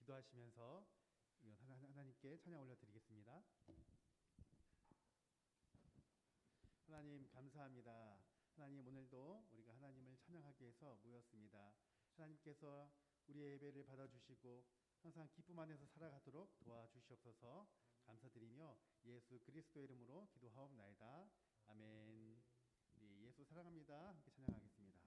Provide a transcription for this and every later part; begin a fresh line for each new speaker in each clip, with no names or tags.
기도하시면서 하나님께 찬양 올려드리겠습니다. 하나님 감사합니다. 하나님 오늘도 우리가 하나님을 찬양하기 위해서 모였습니다. 하나님께서 우리의 예배를 받아주시고 항상 기쁨 안에서 살아가도록 도와주시옵소서. 감사드리며 예수 그리스도의 이름으로 기도하옵나이다. 아멘. 우리 예수 사랑합니다. 함께 찬양하겠습니다.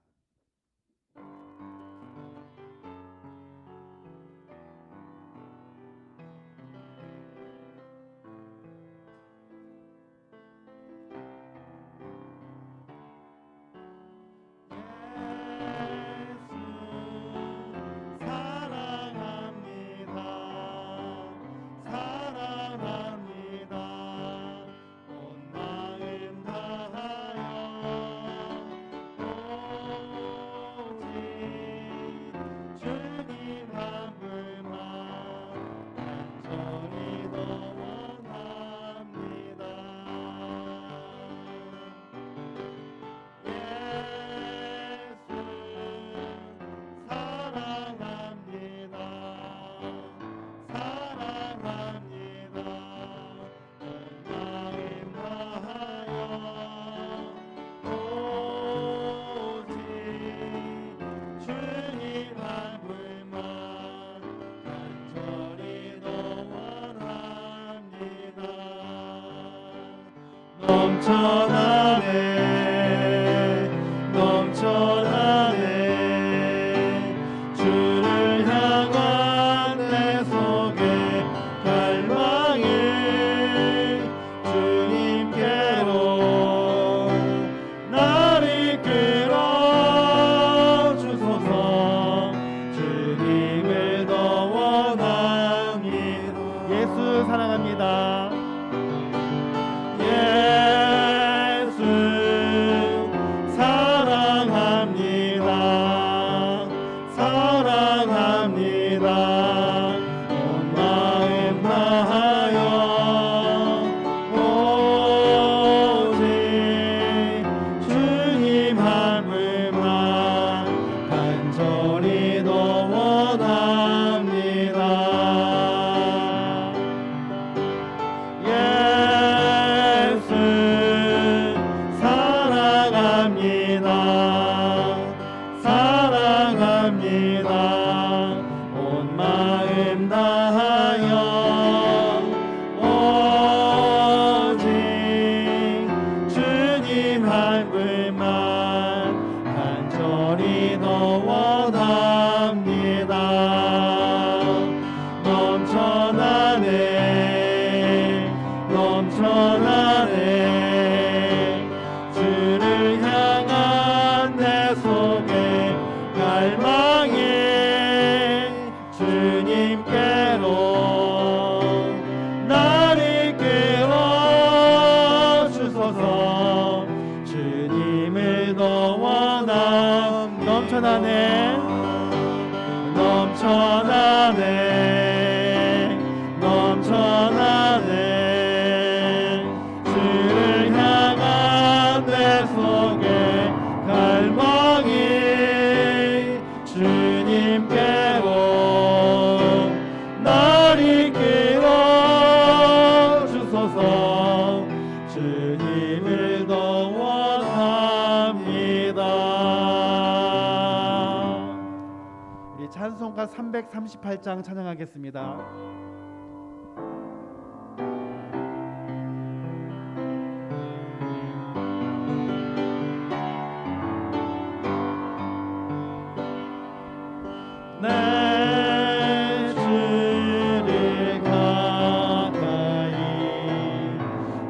넘쳐나네 주를 향한 내 속에 갈망이 주님께로 나를 이끌어 주소서. 주님을 더 원합니다. 예수 사랑합니다. 넘쳐나네 주를 향한 내 속에 갈망이 주님께로 나를 이끌어 주소서. 주님을 더 원합니다. 우리 찬송가 338장 찬양하겠습니다. 내 주를 가까이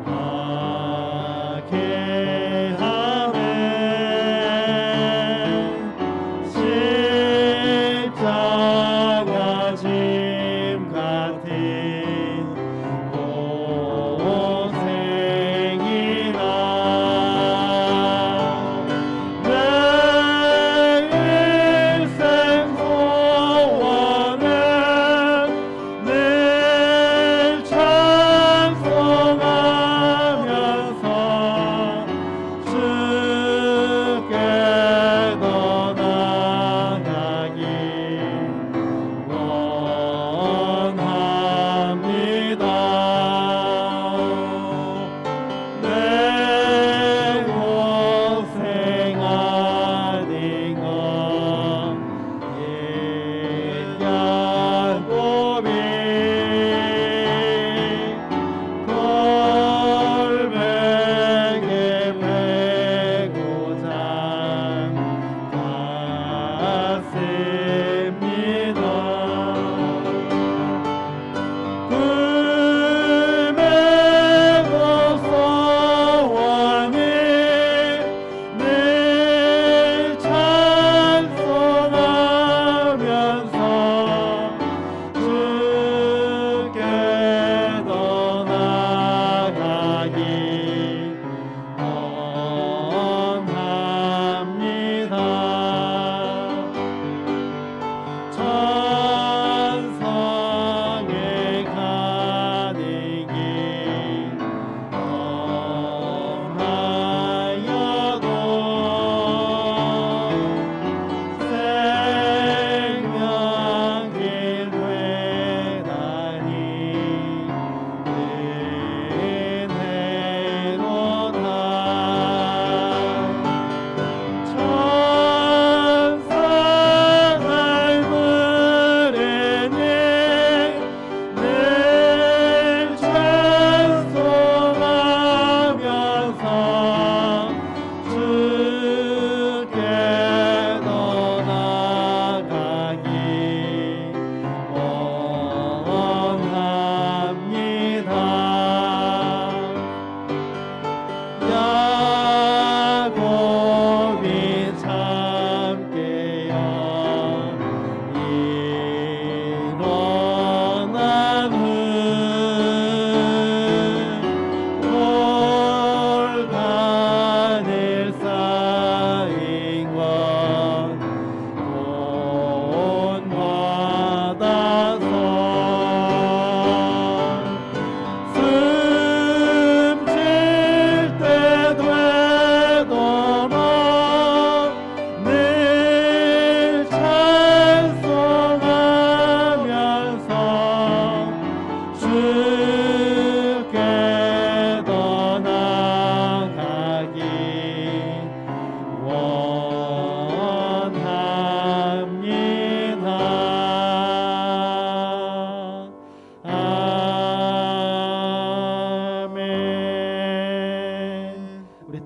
하게 하네 십자가 짐 같은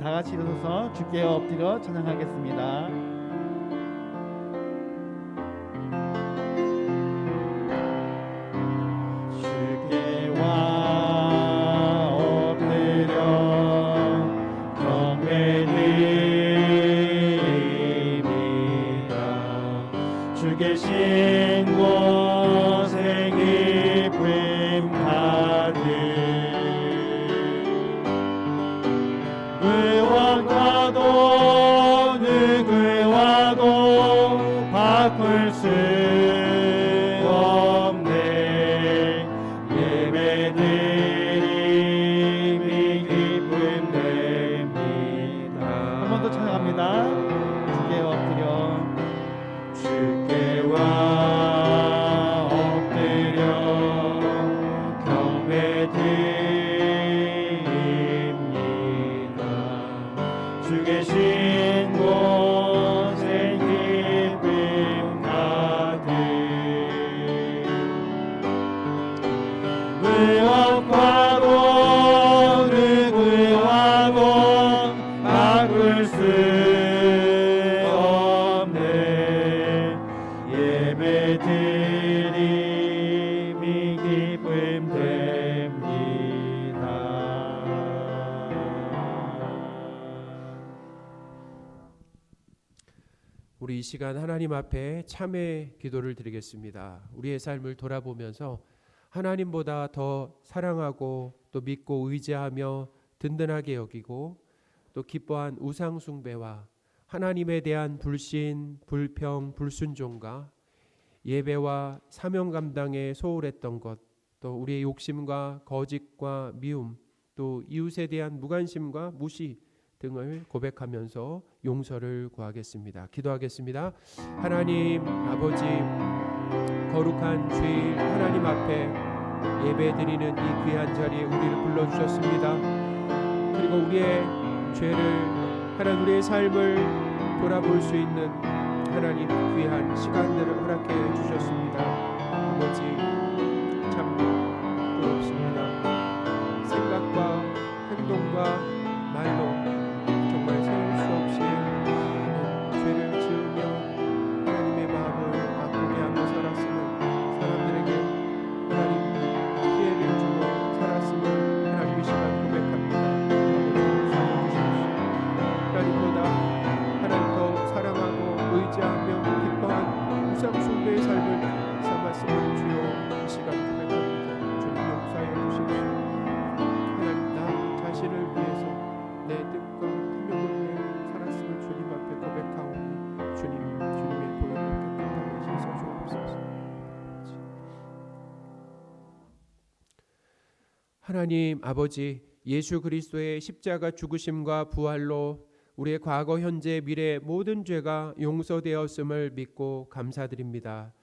다 같이 일어서서 주께 엎드려 찬양하겠습니다. 주 계신 곳에 기쁨 가득 무엇과도 누구와도 바꿀 수 없네 예배드림이 기쁨 됩니다. 한 번 더 찬양합니다. 주께 엎드려 주께와 엎드려 경배드립니다. 주 계신 곳에 기쁨 가득 무엇과도 누구와도 바꿀 수 예배드림이 기쁨 됩니다.
우리 이 시간 하나님 앞에 참회 기도를 드리겠습니다. 우리의 삶을 돌아보면서 하나님보다 더 사랑하고 또 믿고 의지하며 든든하게 여기고 또 기뻐한 우상 숭배와 하나님에 대한 불신, 불평, 불순종과 예배와 사명 감당에 소홀했던 것, 또 우리의 욕심과 거짓과 미움, 또 이웃에 대한 무관심과 무시 등을 고백하면서 용서를 구하겠습니다. 기도하겠습니다. 하나님 아버지, 거룩한 주일 하나님 앞에 예배드리는 이 귀한 자리에 우리를 불러주셨습니다. 그리고 우리의 죄를, 하나님 우리의 삶을 돌아볼 수 있는 하나님 귀한 시간들을 허락해 주셨습니다. 아버지 참 부럽습니다. 생각과 행동과 말로 정말 세울 수 없이 많은 죄를 지으며 하나님의 마음을 아프게 하며 살았음을, 사람들에게 하나님 피해를 주며 살았음을 하나님 이 시간 고백합니다. 아버지 살려주십시오. 하나님보다 하나님 더 사랑하고 의지하며 기뻐한 우상 숭배의 삶을 삼았음을 주여 이 시간 고백합니다. 주님 용서하여 주십시오. 하나님 나 자신을 위해서 내 뜻과 탐욕을 위해 살았음을 주님 앞에 고백하오니 주님의 보혈로 깨끗하게 씻어주옵소서. 하나님 아버지, 예수 그리스도의 십자가 죽으심과 부활로 우리의 과거, 현재, 미래 모든 죄가 용서되었음을 믿고 감사드립니다.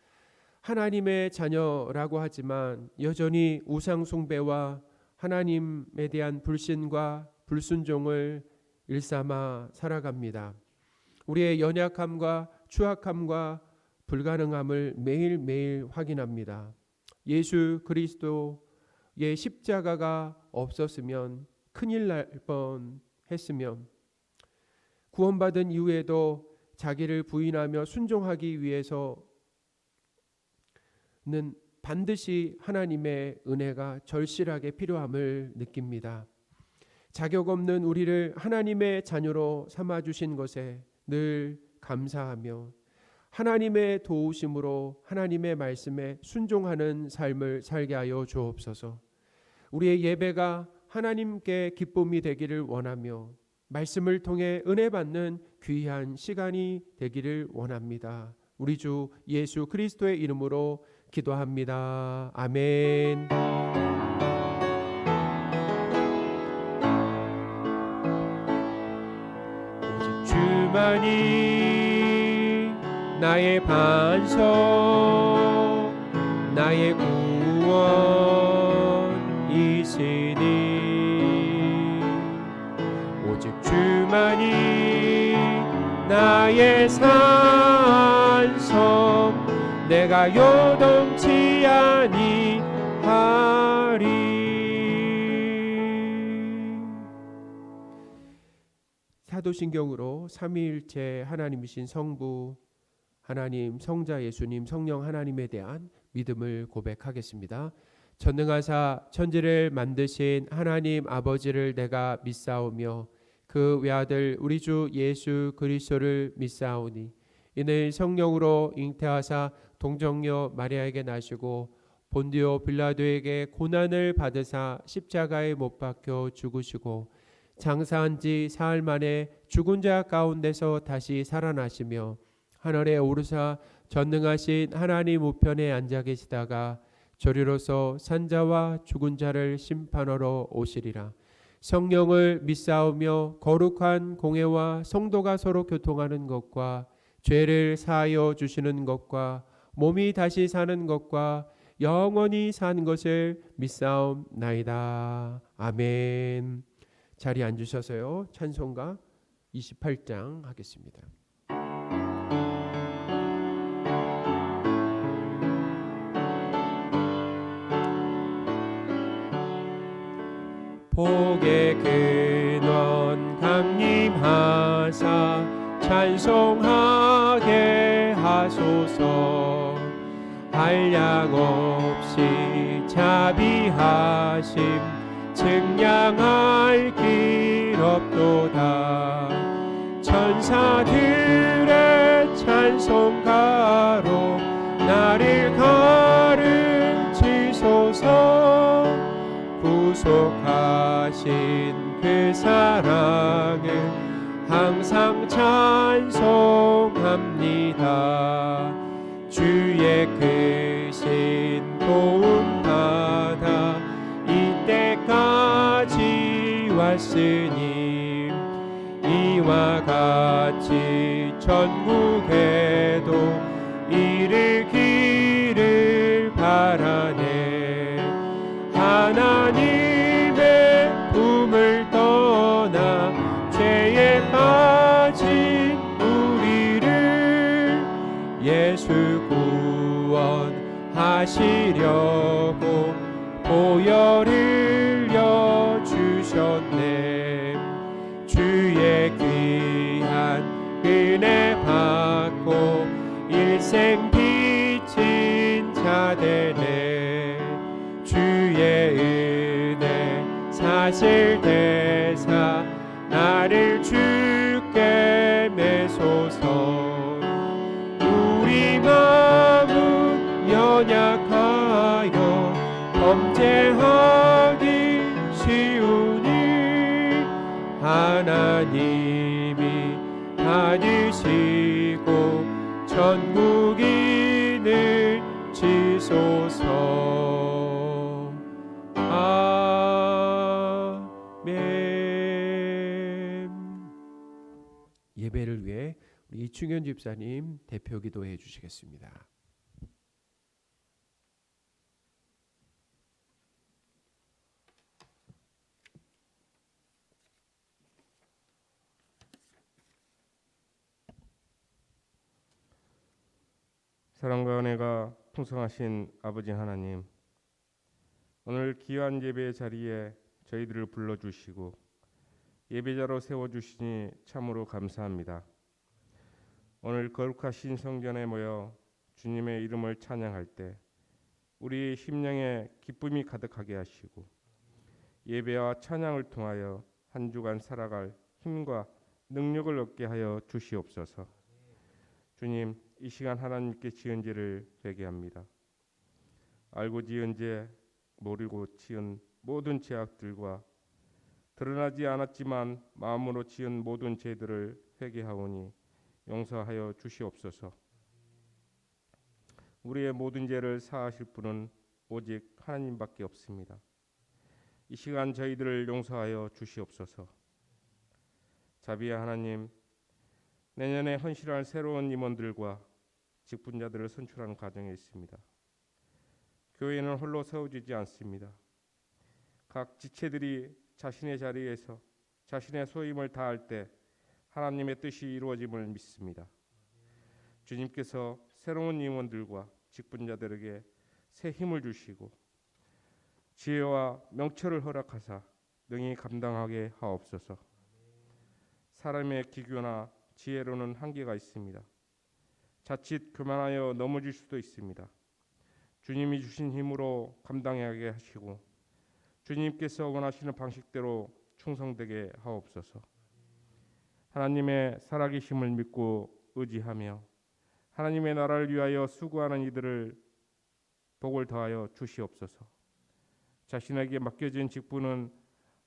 하나님의 자녀라고 하지만 여전히 우상 숭배와 하나님에 대한 불신과 불순종을 일삼아 살아갑니다. 우리의 연약함과 추악함과 불가능함을 매일매일 확인합니다. 예수 그리스도의 십자가가 없었으면 큰일 날 뻔했으면 구원받은 이후에도 자기를 부인하며 순종하기 위해서는 반드시 하나님의 은혜가 절실하게 필요함을 느낍니다. 자격 없는 우리를 하나님의 자녀로 삼아주신 것에 늘 감사하며 하나님의 도우심으로 하나님의 말씀에 순종하는 삶을 살게 하여 주옵소서. 우리의 예배가 하나님께 기쁨이 되기를 원하며 말씀을 통해 은혜 받는 귀한 시간이 되기를 원합니다. 우리 주 예수 그리스도의 이름으로 기도합니다. 아멘. 오직 주만이 나의 반석, 나의 구원이시니 오직 주만이 나의 산성, 내가 요동치 아니하리. 사도신경으로 삼위일체 하나님이신 성부 하나님, 성자 예수님, 성령 하나님에 대한 믿음을 고백하겠습니다. 전능하사 천지를 만드신 하나님 아버지를 내가 믿사오며 그 외아들 우리 주 예수 그리스도를 믿사오니 이는 성령으로 잉태하사 동정녀 마리아에게 나시고 본디오 빌라도에게 고난을 받으사 십자가에 못 박혀 죽으시고 장사한 지 사흘 만에 죽은 자 가운데서 다시 살아나시며 하늘에 오르사 전능하신 하나님 우편에 앉아 계시다가 저리로서 산자와 죽은 자를 심판하러 오시리라. 성령을 믿사오며 거룩한 공회와 성도가 서로 교통하는 것과 죄를 사하여 주시는 것과 몸이 다시 사는 것과 영원히 사는 것을 믿사옵나이다. 아멘. 자리에 앉으셔서요. 찬송가 28장 하겠습니다. 복의 근원 강림하사 찬송하게 하소서. 한량 없이 자비하심 증량할 길 없도다. 천사들의 찬송가로 나를 가르치소서. 구속하신 그 사랑을 항상 찬송합니다. 주의 크신 도움 받아 이때까지 왔으니 이와 같이 전국에도 이르기를 바라네. 하나님의 품을 떠나 죄에 빠진 우리를 예수 구원하시려고 보혈 흘려 주셨네. 주의 귀한 은혜 받고 일생 비친 자 되네. 주의 은혜 사실 대사 나를 주께 매소서. 우리 마음은 연약하여 범죄하기 쉬우니 하나님이 받으시고 천국인을 지소서. 아멘. 예배를 위해 우리 이충현 집사님 대표 기도해 주시겠습니다.
사랑과 은혜가 풍성하신 아버지 하나님, 오늘 귀한 예배의 자리에 저희들을 불러주시고 예배자로 세워주시니 참으로 감사합니다. 오늘 거룩하신 성전에 모여 주님의 이름을 찬양할 때 우리 심령에 기쁨이 가득하게 하시고 예배와 찬양을 통하여 한 주간 살아갈 힘과 능력을 얻게 하여 주시옵소서. 주님, 이 시간 하나님께 지은 죄를 회개합니다. 알고 지은 죄, 모르고 지은 모든 죄악들과 드러나지 않았지만 마음으로 지은 모든 죄들을 회개하오니 용서하여 주시옵소서. 우리의 모든 죄를 사하실 분은 오직 하나님밖에 없습니다. 이 시간 저희들을 용서하여 주시옵소서. 자비의 하나님, 내년에 헌신할 새로운 임원들과 직분자들을 선출하는 과정에 있습니다. 교회는 홀로 세워지지 않습니다. 각 지체들이 자신의 자리에서 자신의 소임을 다할 때 하나님의 뜻이 이루어짐을 믿습니다. 주님께서 새로운 임원들과 직분자들에게 새 힘을 주시고 지혜와 명철을 허락하사 능히 감당하게 하옵소서. 사람의 기교나 지혜로는 한계가 있습니다. 자칫 교만하여 넘어질 수도 있습니다. 주님이 주신 힘으로 감당하게 하시고 주님께서 원하시는 방식대로 충성되게 하옵소서. 하나님의 살아계심을 믿고 의지하며 하나님의 나라를 위하여 수고하는 이들을 복을 더하여 주시옵소서. 자신에게 맡겨진 직분은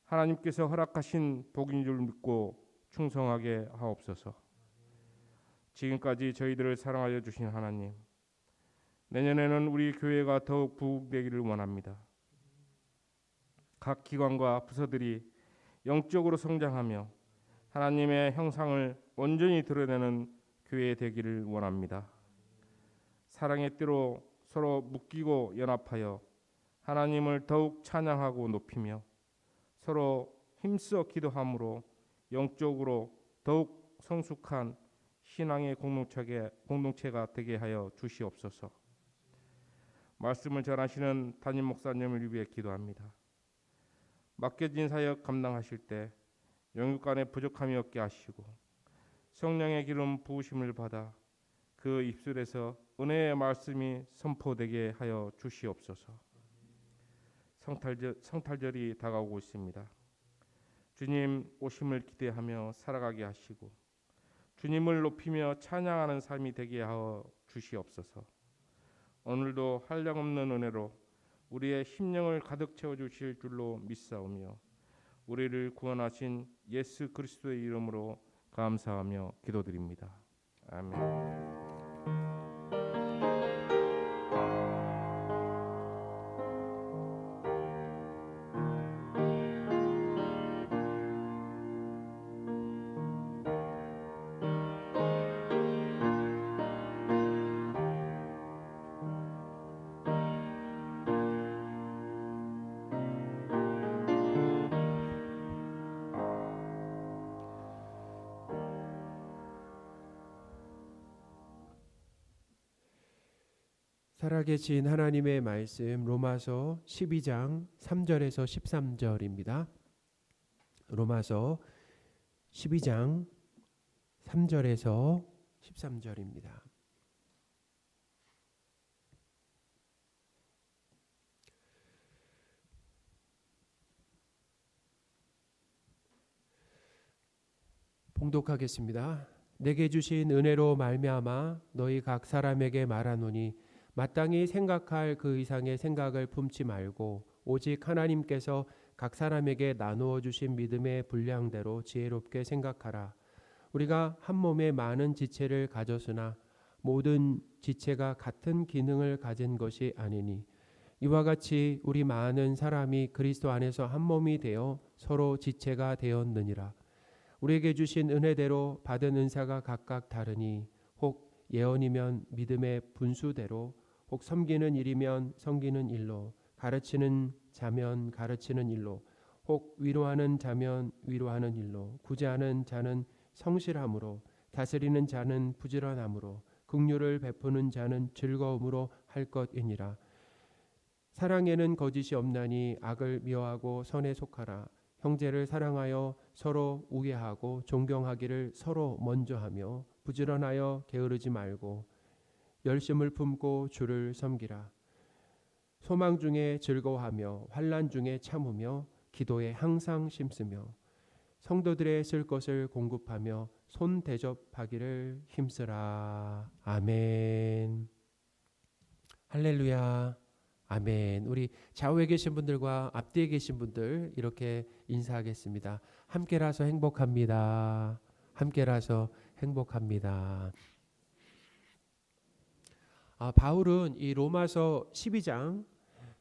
하나님께서 허락하신 복인 줄 믿고 충성하게 하옵소서. 지금까지 저희들을 사랑하여 주신 하나님, 내년에는 우리 교회가 더욱 부흥되기를 원합니다. 각 기관과 부서들이 영적으로 성장하며 하나님의 형상을 온전히 드러내는 교회 되기를 원합니다. 사랑의 띠로 서로 묶이고 연합하여 하나님을 더욱 찬양하고 높이며 서로 힘써 기도함으로 영적으로 더욱 성숙한 신앙의 공동체가 되게 하여 주시옵소서. 말씀을 전하시는 담임 목사님을 위해 기도합니다. 맡겨진 사역 감당하실 때 영육간에 부족함이 없게 하시고 성령의 기름 부으심을 받아 그 입술에서 은혜의 말씀이 선포되게 하여 주시옵소서. 성탈절이 다가오고 있습니다. 주님 오심을 기대하며 살아가게 하시고 주님을 높이며 찬양하는 삶이 되게 하여 주시옵소서. 오늘도 한량없는 은혜로 우리의 심령을 가득 채워주실 줄로 믿사오며 우리를 구원하신 예수 그리스도의 이름으로 감사하며 기도드립니다. 아멘.
살아계신 하나님의 말씀 로마서 12장 3절에서 13절입니다. 로마서 12장 3절에서 13절입니다. 봉독하겠습니다. 내게 주신 은혜로 말미암아 너희 각 사람에게 말하노니 마땅히 생각할 그 이상의 생각을 품지 말고 오직 하나님께서 각 사람에게 나누어 주신 믿음의 분량대로 지혜롭게 생각하라. 우리가 한 몸에 많은 지체를 가졌으나 모든 지체가 같은 기능을 가진 것이 아니니 이와 같이 우리 많은 사람이 그리스도 안에서 한 몸이 되어 서로 지체가 되었느니라. 우리에게 주신 은혜대로 받은 은사가 각각 다르니 혹 예언이면 믿음의 분수대로 혹 섬기는 일이면 섬기는 일로 가르치는 자면 가르치는 일로 혹 위로하는 자면 위로하는 일로 구제하는 자는 성실함으로 다스리는 자는 부지런함으로 긍휼을 베푸는 자는 즐거움으로 할 것이니라. 사랑에는 거짓이 없나니 악을 미워하고 선에 속하라. 형제를 사랑하여 서로 우애하고 존경하기를 서로 먼저 하며 부지런하여 게으르지 말고 열심을 품고 주를 섬기라. 소망 중에 즐거워하며 환난 중에 참으며 기도에 항상 심쓰며 성도들의 쓸 것을 공급하며 손 대접하기를 힘쓰라. 아멘. 할렐루야. 아멘. 우리 좌우에 계신 분들과 앞뒤에 계신 분들 이렇게 인사하겠습니다. 함께라서 행복합니다. 함께라서 행복합니다. 바울은 이 로마서 12장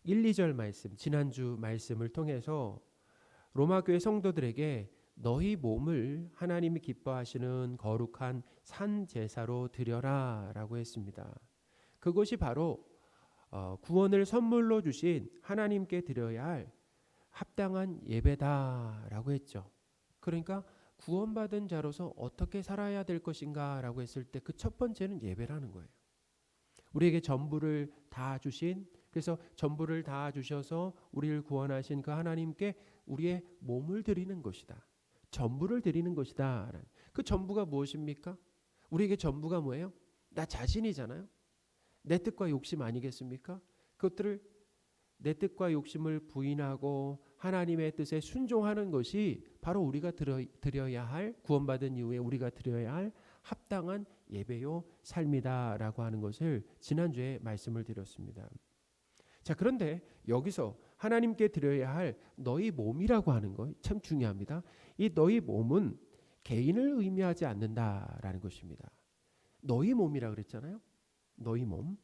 1, 2절 말씀, 지난주 말씀을 통해서 로마 교회 성도들에게 너희 몸을 하나님이 기뻐하시는 거룩한 산 제사로 드려라 라고 했습니다. 그것이 바로 구원을 선물로 주신 하나님께 드려야 할 합당한 예배다라고 했죠. 그러니까 구원받은 자로서 어떻게 살아야 될 것인가 라고 했을 때 그 첫 번째는 예배라는 거예요. 우리에게 전부를 다 주신, 그래서 전부를 다 주셔서 우리를 구원하신 그 하나님께 우리의 몸을 드리는 것이다. 전부를 드리는 것이다. 그 전부가 무엇입니까? 우리에게 전부가 뭐예요? 나 자신이잖아요. 내 뜻과 욕심 아니겠습니까? 그것들을 내 뜻과 욕심을 부인하고 하나님의 뜻에 순종하는 것이 바로 우리가 드려야 할, 구원받은 이후에 우리가 드려야 할 합당한 예배요 삶이다라고 하는 것을 지난주에 말씀을 드렸습니다. 자, 그런데 여기서 하나님께 드려야 할 너희 몸이라고 하는 거 참 중요합니다. 이 너희 몸은 개인을 의미하지 않는다라는 것입니다. 너희 몸이라 그랬잖아요. 너희 몸.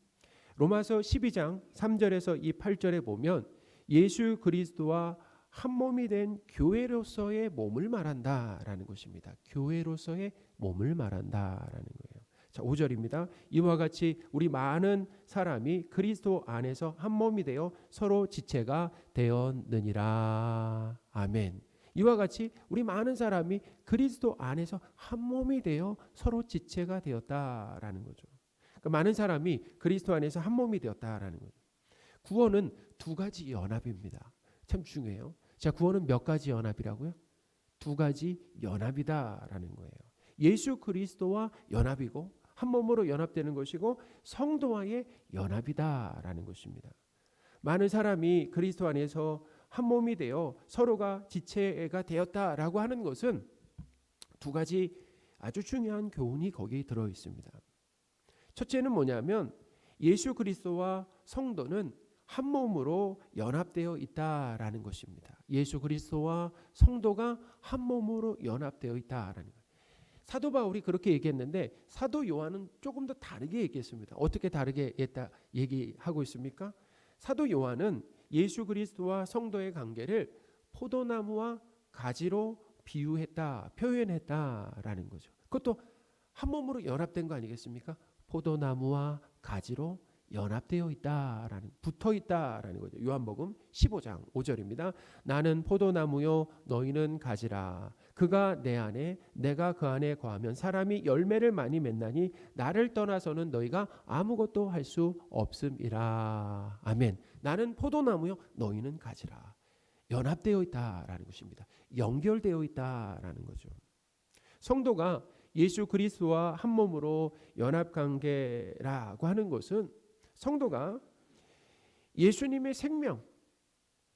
로마서 12장 3절에서 이 8절에 보면 예수 그리스도와 한 몸이 된 교회로서의 몸을 말한다라는 것입니다. 교회로서의 몸을 말한다라는 거예요. 자, 5절입니다. 이와 같이 우리 많은 사람이 그리스도 안에서 한 몸이 되어 서로 지체가 되었느니라. 아멘. 이와 같이 우리 많은 사람이 그리스도 안에서 한 몸이 되어 서로 지체가 되었다라는 거죠. 그러니까 많은 사람이 그리스도 안에서 한 몸이 되었다라는 거죠. 구원은 두 가지 연합입니다. 참 중요해요. 자, 구원은 몇 가지 연합이라고요? 두 가지 연합이다라는 거예요. 예수 그리스도와 연합이고 한 몸으로 연합되는 것이고 성도와의 연합이다라는 것입니다. 많은 사람이 그리스도 안에서 한 몸이 되어 서로가 지체가 되었다라고 하는 것은 두 가지 아주 중요한 교훈이 거기에 들어 있습니다. 첫째는 뭐냐면 예수 그리스도와 성도는 한 몸으로 연합되어 있다라는 것입니다. 예수 그리스도와 성도가 한 몸으로 연합되어 있다라는 것. 사도 바울이 그렇게 얘기했는데 사도 요한은 조금 더 다르게 얘기했습니다. 어떻게 다르게 얘기하고 있습니까? 사도 요한은 예수 그리스도와 성도의 관계를 포도나무와 가지로 비유했다, 표현했다라는 거죠. 그것도 한 몸으로 연합된 거 아니겠습니까? 포도나무와 가지로 연합되어 있다라는, 붙어 있다라는 거죠. 요한복음 15장 5절입니다. 나는 포도나무요 너희는 가지라. 그가 내 안에 내가 그 안에 거하면 사람이 열매를 많이 맺나니 나를 떠나서는 너희가 아무것도 할 수 없음이라. 아멘. 나는 포도나무요 너희는 가지라. 연합되어 있다라는 것입니다. 연결되어 있다라는 거죠. 성도가 예수 그리스도와 한 몸으로 연합 관계라고 하는 것은 성도가 예수님의 생명,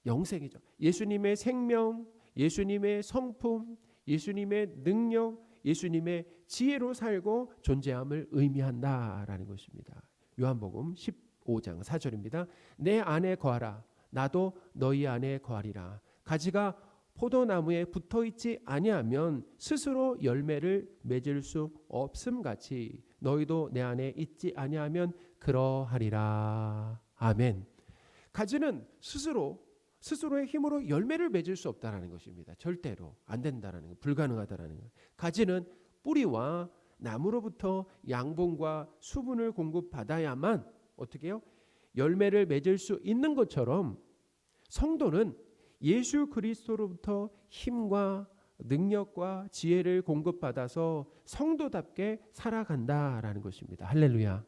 영생이죠. 예수님의 생명, 예수님의 성품, 예수님의 능력, 예수님의 지혜로 살고 존재함을 의미한다라는 것입니다. 요한복음 15장 4절입니다. 내 안에 거하라. 나도 너희 안에 거하리라. 가지가 포도나무에 붙어있지 아니하면 스스로 열매를 맺을 수 없음같이 너희도 내 안에 있지 아니하면 그러하리라. 아멘. 가지는 스스로의 힘으로 열매를 맺을 수 없다라는 것입니다. 절대로 안 된다라는 것, 불가능하다라는 것. 가지는 뿌리와 나무로부터 양분과 수분을 공급받아야만 어떻게 해요? 열매를 맺을 수 있는 것처럼 성도는 예수 그리스도로부터 힘과 능력과 지혜를 공급받아서 성도답게 살아간다라는 것입니다. 할렐루야.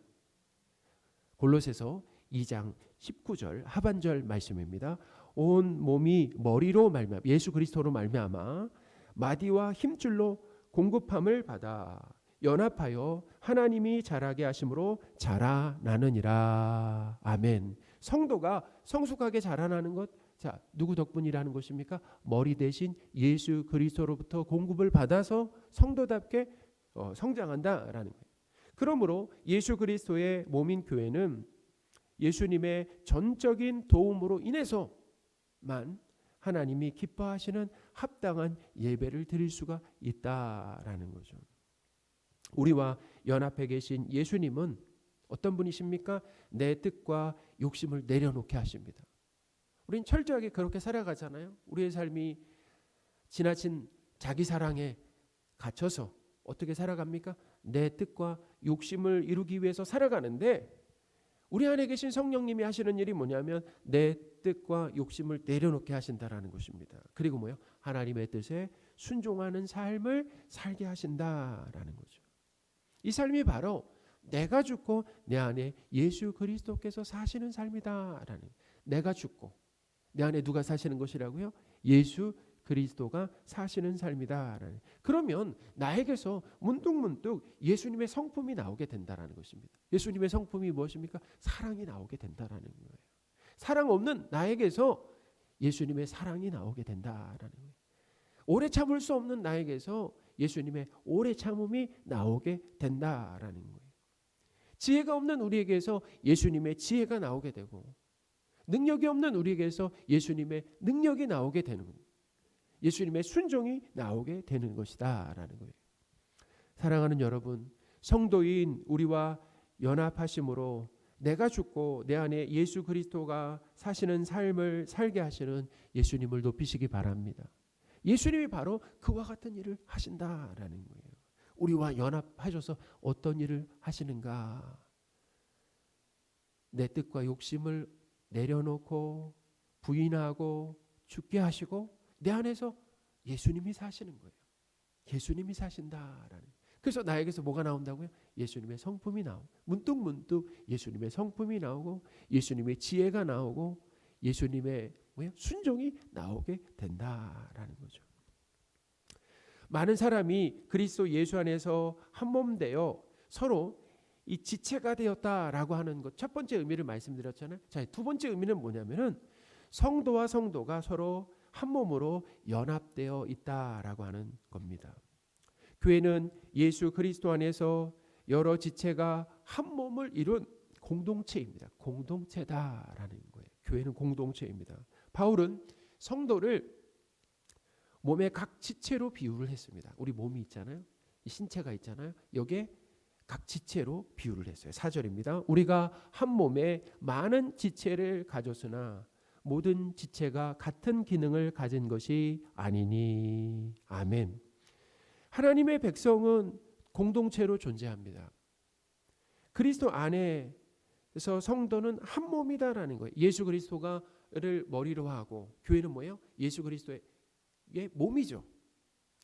골로새서 2장 19절 하반절 말씀입니다. 온 몸이 머리로 말미암아 예수 그리스도로 말미암아 마디와 힘줄로 공급함을 받아 연합하여 하나님이 자라게 하심으로 자라나느니라. 아멘. 성도가 성숙하게 자라나는 것, 자, 누구 덕분이라는 것입니까? 머리 대신 예수 그리스도로부터 공급을 받아서 성도답게 성장한다라는 거예요. 그러므로 예수 그리스도의 몸인 교회는 예수님의 전적인 도움으로 인해서만 하나님이 기뻐하시는 합당한 예배를 드릴 수가 있다라는 거죠. 우리와 연합해 계신 예수님은 어떤 분이십니까? 내 뜻과 욕심을 내려놓게 하십니다. 우린 철저하게 그렇게 살아가잖아요. 우리의 삶이 지나친 자기 사랑에 갇혀서 어떻게 살아갑니까? 내 뜻과 욕심을 이루기 위해서 살아가는데 우리 안에 계신 성령님이 하시는 일이 뭐냐면 내 뜻과 욕심을 내려놓게 하신다라는 것입니다. 그리고 뭐요? 하나님의 뜻에 순종하는 삶을 살게 하신다라는 거죠. 이 삶이 바로 내가 죽고 내 안에 예수 그리스도께서 사시는 삶이다라는, 내가 죽고 내 안에 누가 사시는 것이라고요? 예수 그리스도가 사시는 삶이다. 그러면 나에게서 문득문득 예수님의 성품이 나오게 된다는 것입니다. 예수님의 성품이 무엇입니까? 사랑이 나오게 된다는 거예요. 사랑 없는 나에게서 예수님의 사랑이 나오게 된다라는 거예요. 오래 참을 수 없는 나에게서 예수님의 오래 참음이 나오게 된다라는 거예요. 지혜가 없는 우리에게서 예수님의 지혜가 나오게 되고, 능력이 없는 우리에게서 예수님의 능력이 나오게 되는 거예요. 예수님의 순종이 나오게 되는 것이다 라는 거예요. 사랑하는 여러분, 성도인 우리와 연합하심으로 내가 죽고 내 안에 예수 그리스도가 사시는 삶을 살게 하시는 예수님을 높이시기 바랍니다. 예수님이 바로 그와 같은 일을 하신다라는 거예요. 우리와 연합하셔서 어떤 일을 하시는가? 내 뜻과 욕심을 내려놓고 부인하고 죽게 하시고 내 안에서 예수님이 사시는 거예요. 예수님이 사신다라는. 그래서 나에게서 뭐가 나온다고요? 예수님의 성품이 나오고, 문득문득 예수님의 성품이 나오고, 예수님의 지혜가 나오고, 예수님의 순종이 나오게 된다라는 거죠. 많은 사람이 그리스도 예수 안에서 한 몸 되어 서로 이 지체가 되었다라고 하는 것, 첫 번째 의미를 말씀드렸잖아요. 자, 두 번째 의미는 뭐냐면은 성도와 성도가 서로 한 몸으로 연합되어 있다라고 하는 겁니다. 교회는 예수 그리스도 안에서 여러 지체가 한 몸을 이룬 공동체입니다. 공동체다라는 거예요. 교회는 공동체입니다. 바울은 성도를 몸의 각 지체로 비유를 했습니다. 우리 몸이 있잖아요. 이 신체가 있잖아요. 여기에 각 지체로 비유를 했어요. 4절입니다. 우리가 한 몸에 많은 지체를 가졌으나 모든 지체가 같은 기능을 가진 것이 아니니. 아멘. 하나님의 백성은 공동체로 존재합니다. 그리스도 안에서 성도는 한 몸이다라는 거예요. 예수 그리스도가를 머리로 하고, 교회는 뭐예요? 예수 그리스도의 몸이죠.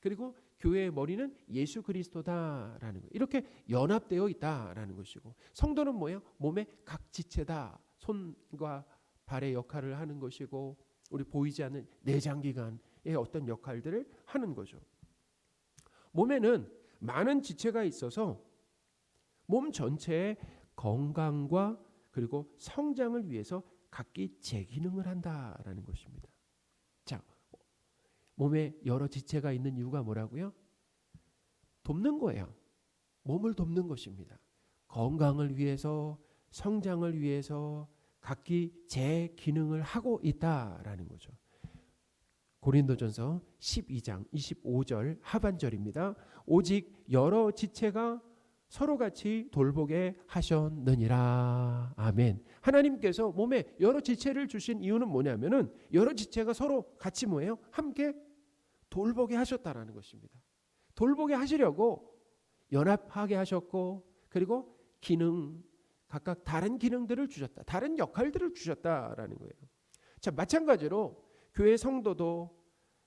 그리고 교회의 머리는 예수 그리스도다라는 거예요. 이렇게 연합되어 있다라는 것이고, 성도는 뭐예요? 몸의 각 지체다. 손과 발의 역할을 하는 것이고, 우리 보이지 않는 내장기관의 어떤 역할들을 하는 거죠. 몸에는 많은 지체가 있어서 몸 전체의 건강과 그리고 성장을 위해서 각기 제 기능을 한다라는 것입니다. 자, 몸에 여러 지체가 있는 이유가 뭐라고요? 돕는 거예요. 몸을 돕는 것입니다. 건강을 위해서, 성장을 위해서 각기 제 기능을 하고 있다라는 거죠. 고린도전서 12장 25절 하반절입니다. 오직 여러 지체가 서로 같이 돌보게 하셨느니라. 아멘. 하나님께서 몸에 여러 지체를 주신 이유는 뭐냐면은 여러 지체가 서로 같이 뭐예요? 함께 돌보게 하셨다라는 것입니다. 돌보게 하시려고 연합하게 하셨고, 그리고 기능, 각각 다른 기능들을 주셨다. 다른 역할들을 주셨다라는 거예요. 자, 마찬가지로 교회 성도도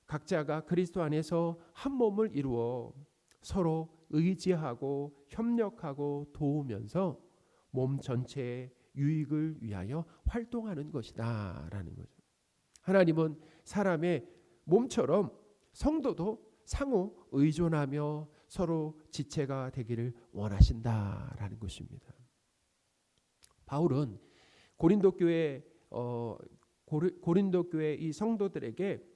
각자가 그리스도 안에서 한 몸을 이루어 서로 의지하고 협력하고 도우면서 몸 전체의 유익을 위하여 활동하는 것이다 라는 거죠. 하나님은 사람의 몸처럼 성도도 상호 의존하며 서로 지체가 되기를 원하신다라는 것입니다. 바울은 고린도 교회 이 성도들에게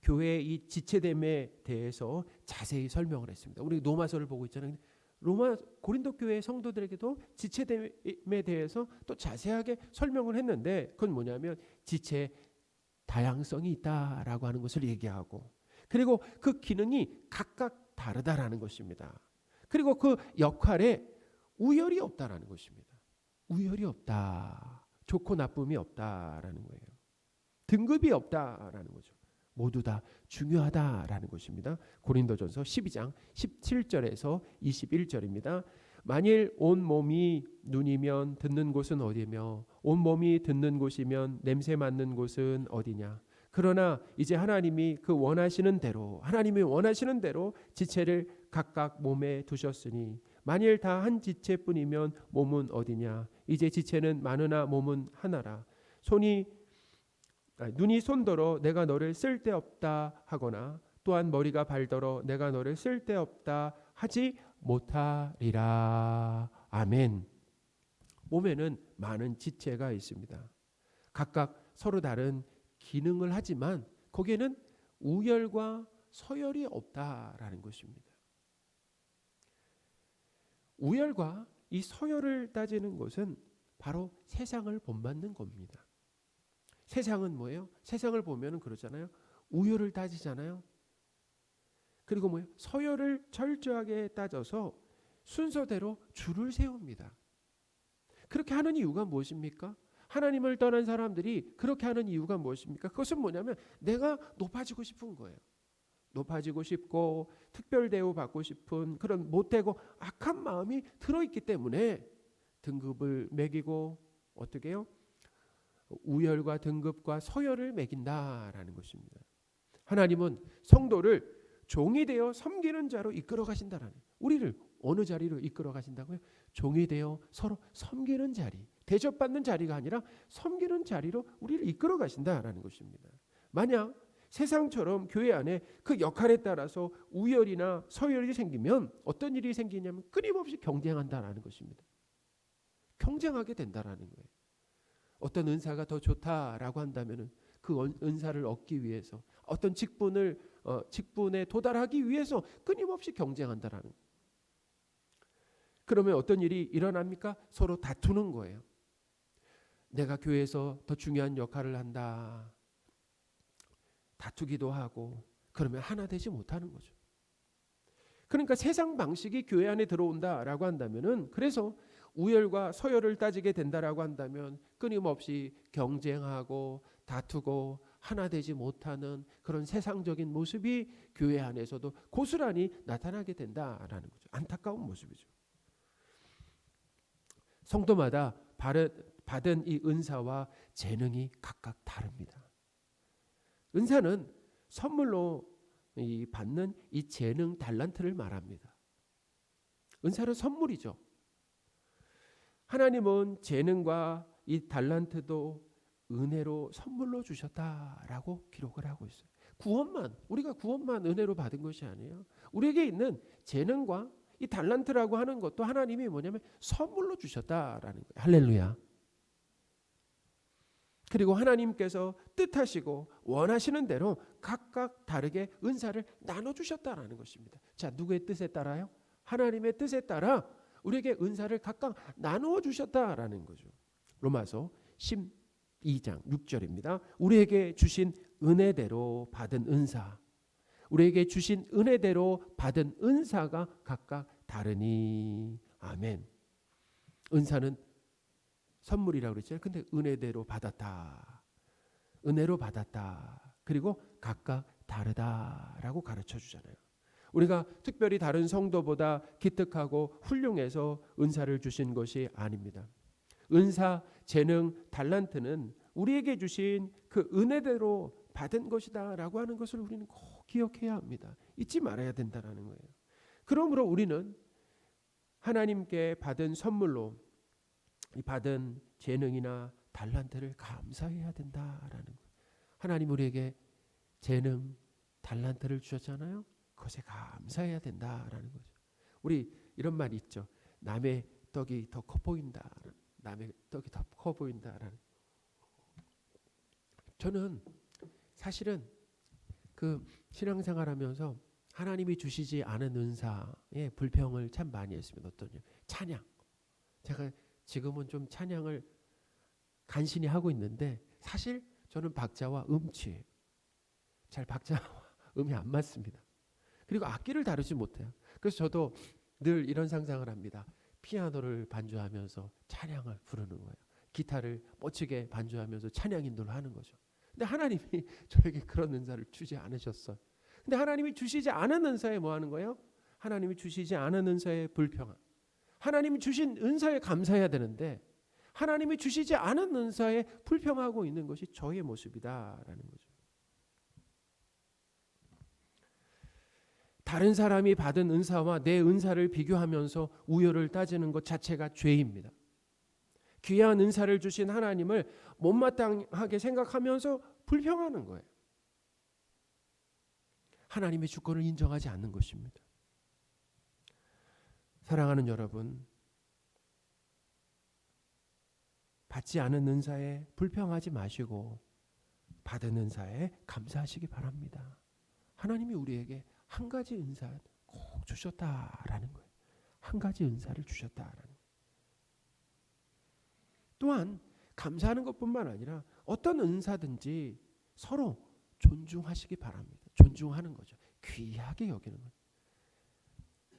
교회의 이 지체됨에 대해서 자세히 설명을 했습니다. 우리 로마서를 보고 있잖아요. 고린도 교회 성도들에게도 지체됨에 대해서 또 자세하게 설명을 했는데, 그건 뭐냐면 지체 다양성이 있다라고 하는 것을 얘기하고, 그리고 그 기능이 각각 다르다라는 것입니다. 그리고 그 역할에 우열이 없다라는 것입니다. 우열이 없다. 좋고 나쁨이 없다라는 거예요. 등급이 없다라는 거죠. 모두 다 중요하다라는 것입니다. 고린도전서 12장 17절에서 21절입니다. 만일 온 몸이 눈이면 듣는 곳은 어디며 온 몸이 듣는 곳이면 냄새 맡는 곳은 어디냐. 그러나 이제 하나님이 원하시는 대로 지체를 각각 몸에 두셨으니 만일 다 한 지체뿐이면 몸은 어디냐. 이제 지체는 많으나 몸은 하나라. 손이 눈이 손더러 내가 너를 쓸데없다 하거나 또한 머리가 발더러 내가 너를 쓸데없다 하지 못하리라. 아멘. 몸에는 많은 지체가 있습니다. 각각 서로 다른 기능을 하지만 거기에는 우열과 서열이 없다라는 것입니다. 우열과 이 서열을 따지는 것은 바로 세상을 본받는 겁니다. 세상은 뭐예요? 세상을 보면 그러잖아요. 우열을 따지잖아요. 그리고 뭐예요? 서열을 철저하게 따져서 순서대로 줄을 세웁니다. 그렇게 하는 이유가 무엇입니까? 하나님을 떠난 사람들이 그렇게 하는 이유가 무엇입니까? 그것은 뭐냐면 내가 높아지고 싶은 거예요. 높아지고 싶고 특별 대우 받고 싶은 그런 못되고 악한 마음이 들어있기 때문에 등급을 매기고 어떻게 해요? 우열과 등급과 서열을 매긴다라는 것입니다. 하나님은 성도를 종이 되어 섬기는 자로 이끌어 가신다라는, 우리를 어느 자리로 이끌어 가신다고요? 종이 되어 서로 섬기는 자리, 대접받는 자리가 아니라 섬기는 자리로 우리를 이끌어 가신다라는 것입니다. 만약 세상처럼 교회 안에 그 역할에 따라서 우열이나 서열이 생기면 어떤 일이 생기냐면 끊임없이 경쟁한다라는 것입니다. 경쟁하게 된다라는 거예요. 어떤 은사가 더 좋다라고 한다면은 그 은사를 얻기 위해서 어떤 직분에 도달하기 위해서 끊임없이 경쟁한다라는 거예요. 그러면 어떤 일이 일어납니까? 서로 다투는 거예요. 내가 교회에서 더 중요한 역할을 한다. 다투기도 하고 그러면 하나 되지 못하는 거죠. 그러니까 세상 방식이 교회 안에 들어온다라고 한다면은, 그래서 우열과 서열을 따지게 된다라고 한다면 끊임없이 경쟁하고 다투고 하나 되지 못하는 그런 세상적인 모습이 교회 안에서도 고스란히 나타나게 된다라는 거죠. 안타까운 모습이죠. 성도마다 받은 이 은사와 재능이 각각 다릅니다. 은사는 선물로 받는 이 재능, 달란트를 말합니다. 은사는 선물이죠. 하나님은 재능과 이 달란트도 은혜로 선물로 주셨다라고 기록을 하고 있어요. 우리가 구원만 은혜로 받은 것이 아니에요. 우리에게 있는 재능과 이 달란트라고 하는 것도 하나님이 뭐냐면 선물로 주셨다라는 거예요. 할렐루야. 그리고 하나님께서 뜻하시고 원하시는 대로 각각 다르게 은사를 나눠주셨다라는 것입니다. 자, 누구의 뜻에 따라요? 하나님의 뜻에 따라 우리에게 은사를 각각 나누어 주셨다라는 거죠. 로마서 12장 6절입니다. 우리에게 주신 은혜대로 받은 은사, 우리에게 주신 은혜대로 받은 은사가 각각 다르니. 아멘. 은사는 선물이라고 그랬잖아요. 근데 은혜대로 받았다. 은혜로 받았다. 그리고 각각 다르다라고 가르쳐 주잖아요. 우리가 특별히 다른 성도보다 기특하고 훌륭해서 은사를 주신 것이 아닙니다. 은사, 재능, 달란트는 우리에게 주신 그 은혜대로 받은 것이다라고 하는 것을 우리는 꼭 기억해야 합니다. 잊지 말아야 된다는 거예요. 그러므로 우리는 하나님께 받은 선물로 받은 재능이나 달란트를 감사해야 된다라는 거예요. 하나님 우리에게 재능, 달란트를 주셨잖아요. 그것에 감사해야 된다라는 거죠. 우리 이런 말 있죠. 남의 떡이 더 커 보인다. 남의 떡이 더 커 보인다라는. 저는 사실은 그 신앙생활하면서 하나님이 주시지 않은 은사에 불평을 참 많이 했습니다. 어떠냐? 찬양. 제가 지금은 좀 찬양을 간신히 하고 있는데 사실 저는 박자와 음치예요. 잘 박자와 음이 안 맞습니다. 그리고 악기를 다루지 못해요. 그래서 저도 늘 이런 상상을 합니다. 피아노를 반주하면서 찬양을 부르는 거예요. 기타를 멋지게 반주하면서 찬양 인도를 하는 거죠. 근데 하나님이 저에게 그런 은사를 주지 않으셨어요. 근데 하나님이 주시지 않은 은사에 뭐 하는 거예요? 하나님이 주시지 않은 은사에 불평함. 하나님이 주신 은사에 감사해야 되는데 하나님이 주시지 않은 은사에 불평하고 있는 것이 저의 모습이다라는 거죠. 다른 사람이 받은 은사와 내 은사를 비교하면서 우열을 따지는 것 자체가 죄입니다. 귀한 은사를 주신 하나님을 못마땅하게 생각하면서 불평하는 거예요. 하나님의 주권을 인정하지 않는 것입니다. 사랑하는 여러분, 받지 않은 은사에 불평하지 마시고 받은 은사에 감사하시기 바랍니다. 하나님이 우리에게 한 가지 은사 꼭 주셨다라는 거예요. 한 가지 은사를 주셨다라는 거예요. 또한 감사하는 것뿐만 아니라 어떤 은사든지 서로 존중하시기 바랍니다. 존중하는 거죠. 귀하게 여기는 거예요.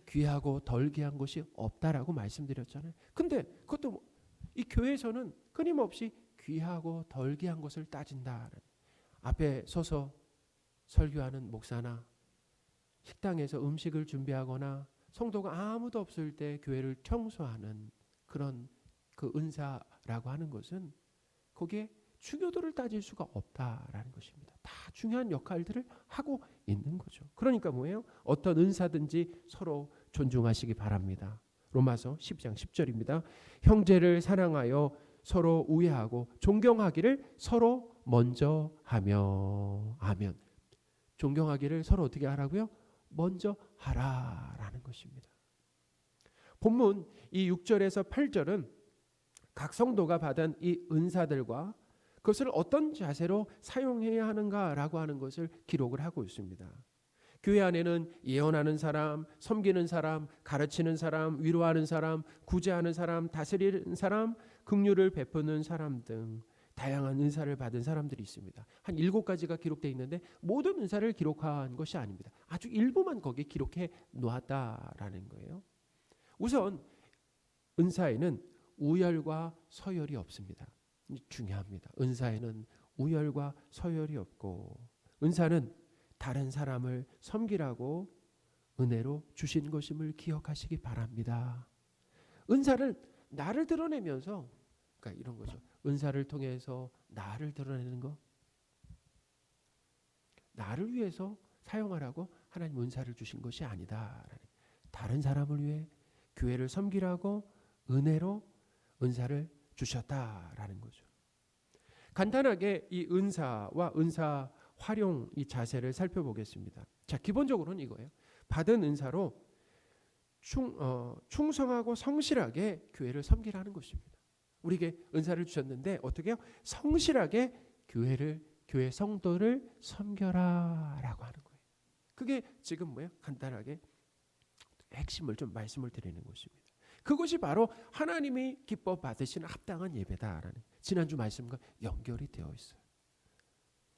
귀하고 덜 귀한 것이 없다라고 말씀드렸잖아요. 근데 그것도 이 교회에서는 끊임없이 귀하고 덜 귀한 것을 따진다. 앞에 서서 설교하는 목사나 식당에서 음식을 준비하거나 성도가 아무도 없을 때 교회를 청소하는 그런 그 은사라고 하는 것은 거기에 중요도를 따질 수가 없다라는 것입니다. 다 중요한 역할들을 하고 있는 거죠. 그러니까 뭐예요? 어떤 은사든지 서로 존중하시기 바랍니다. 로마서 10장 10절입니다. 형제를 사랑하여 서로 우애하고 존경하기를 서로 먼저 하며. 아멘. 존경하기를 서로 어떻게 하라고요? 먼저 하라라는 것입니다. 본문 이 6절에서 8절은 각 성도가 받은 이 은사들과 그것을 어떤 자세로 사용해야 하는가라고 하는 것을 기록을 하고 있습니다. 교회 안에는 예언하는 사람, 섬기는 사람, 가르치는 사람, 위로하는 사람, 구제하는 사람, 다스리는 사람, 긍휼을 베푸는 사람 등 다양한 은사를 받은 사람들이 있습니다. 한 7가지가 기록되어 있는데 모든 은사를 기록한 것이 아닙니다. 아주 일부만 거기에 기록해 놓았다라는 거예요. 우선 은사에는 우열과 서열이 없습니다. 중요합니다. 은사에는 우열과 서열이 없고 은사는 다른 사람을 섬기라고 은혜로 주신 것임을 기억하시기 바랍니다. 은사를 나를 드러내면서 그러니까 이런 거죠. 은사를 통해서 나를 드러내는 거, 나를 위해서 사용하라고 하나님 은사를 주신 것이 아니다. 다른 사람을 위해 교회를 섬기라고 은혜로 은사를 주셨다라는 거죠. 간단하게 이 은사와 은사 활용 이 자세를 살펴보겠습니다. 자, 기본적으로는 이거예요. 받은 은사로 충성하고 성실하게 교회를 섬기라는 것입니다. 우리에게 은사를 주셨는데 어떻게 해요? 성실하게 교회 성도를 섬겨라라고 하는 거예요. 그게 지금 뭐예요? 간단하게 핵심을 좀 말씀을 드리는 것입니다. 그것이 바로 하나님이 기뻐 받으시는 합당한 예배다라는 지난주 말씀과 연결이 되어 있어요.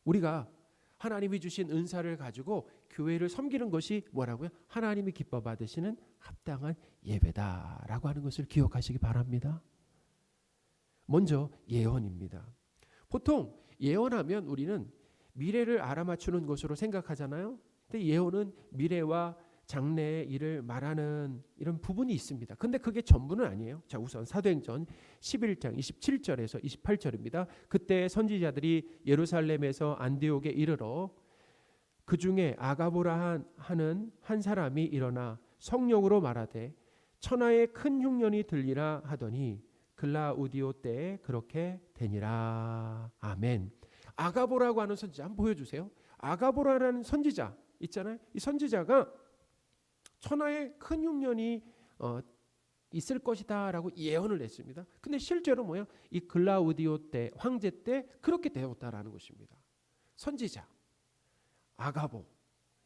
우리가 하나님이 주신 은사를 가지고 교회를 섬기는 것이 뭐라고요? 하나님이 기뻐 받으시는 합당한 예배다라고 하는 것을 기억하시기 바랍니다. 먼저 예언입니다. 보통 예언하면 우리는 미래를 알아맞추는 것으로 생각하잖아요. 근데 예언은 미래와 장래의 일을 말하는 이런 부분이 있습니다. 근데 그게 전부는 아니에요. 자, 우선 사도행전 11장 27절에서 28절입니다. 그때 선지자들이 예루살렘에서 안디옥에 이르러 그 중에 아가보라 하는 한 사람이 일어나 성령으로 말하되 천하에 큰 흉년이 들리라 하더니 글라우디오 때에 그렇게 되니라. 아멘. 아가보라고 하는 선지자 한번 보여주세요. 아가보라라는 선지자 있잖아요. 이 선지자가 천하에 큰 흉년이 있을 것이다 라고 예언을 했습니다. 근데 실제로 뭐예요? 이 글라우디오 때 황제 때 그렇게 되었다라는 것입니다. 선지자 아가보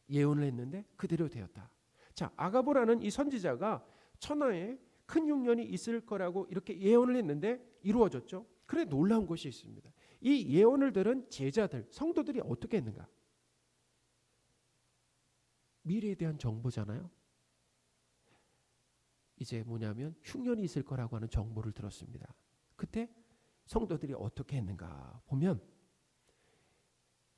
예언을 했는데 그대로 되었다. 자, 아가보라는 이 선지자가 천하에 큰 흉년이 있을 거라고 이렇게 예언을 했는데 이루어졌죠. 그런데 놀라운 것이 있습니다. 이 예언을 들은 제자들, 성도들이 어떻게 했는가? 미래에 대한 정보잖아요. 이제 뭐냐면 흉년이 있을 거라고 하는 정보를 들었습니다. 그때 성도들이 어떻게 했는가 보면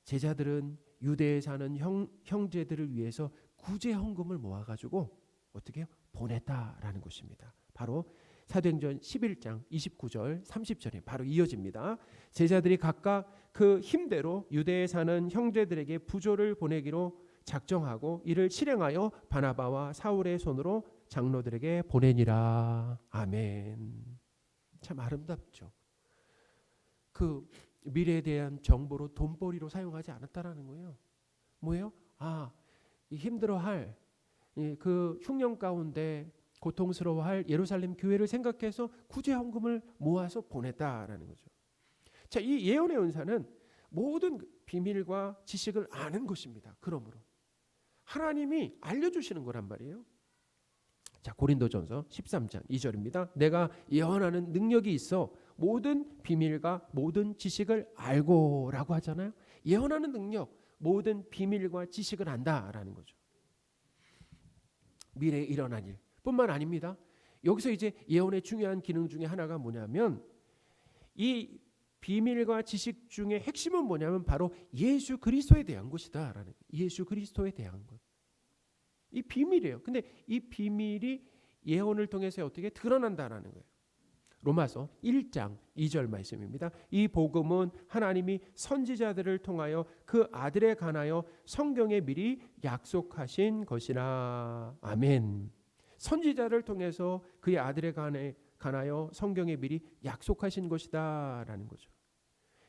제자들은 유대에 사는 형제들을 위해서 구제 헌금을 모아가지고 어떻게 해요? 보냈다라는 것입니다. 바로 사도행전 11장 29절 30절에 바로 이어집니다. 제자들이 각각 그 힘대로 유대에 사는 형제들에게 부조를 보내기로 작정하고 이를 실행하여 바나바와 사울의 손으로 장로들에게 보내니라. 아멘. 참 아름답죠. 그 미래에 대한 정보로 돈벌이로 사용하지 않았다라는 거예요. 뭐예요? 이 힘들어할 그 흉년 가운데 고통스러워할 예루살렘 교회를 생각해서 구제 헌금을 모아서 보냈다라는 거죠. 자, 이 예언의 은사는 모든 비밀과 지식을 아는 것입니다. 그러므로 하나님이 알려주시는 거란 말이에요. 자, 고린도전서 13장 2절입니다. 내가 예언하는 능력이 있어 모든 비밀과 모든 지식을 알고라고 하잖아요. 예언하는 능력, 모든 비밀과 지식을 안다라는 거죠. 미래에 일어날 일 뿐만 아닙니다. 여기서 이제 예언의 중요한 기능 중에 하나가 뭐냐면 이 비밀과 지식 중에 핵심은 뭐냐면 바로 예수 그리스도에 대한 것이다라는 거예요. 예수 그리스도에 대한 것. 이 비밀이에요. 근데 이 비밀이 예언을 통해서 어떻게 드러난다라는 거예요. 로마서 1장 2절 말씀입니다. 이 복음은 하나님이 선지자들을 통하여 그 아들에 관하여 성경에 미리 약속하신 것이라. 아멘. 선지자를 통해서 그의 아들에 관하여 성경에 미리 약속하신 것이다라는 거죠.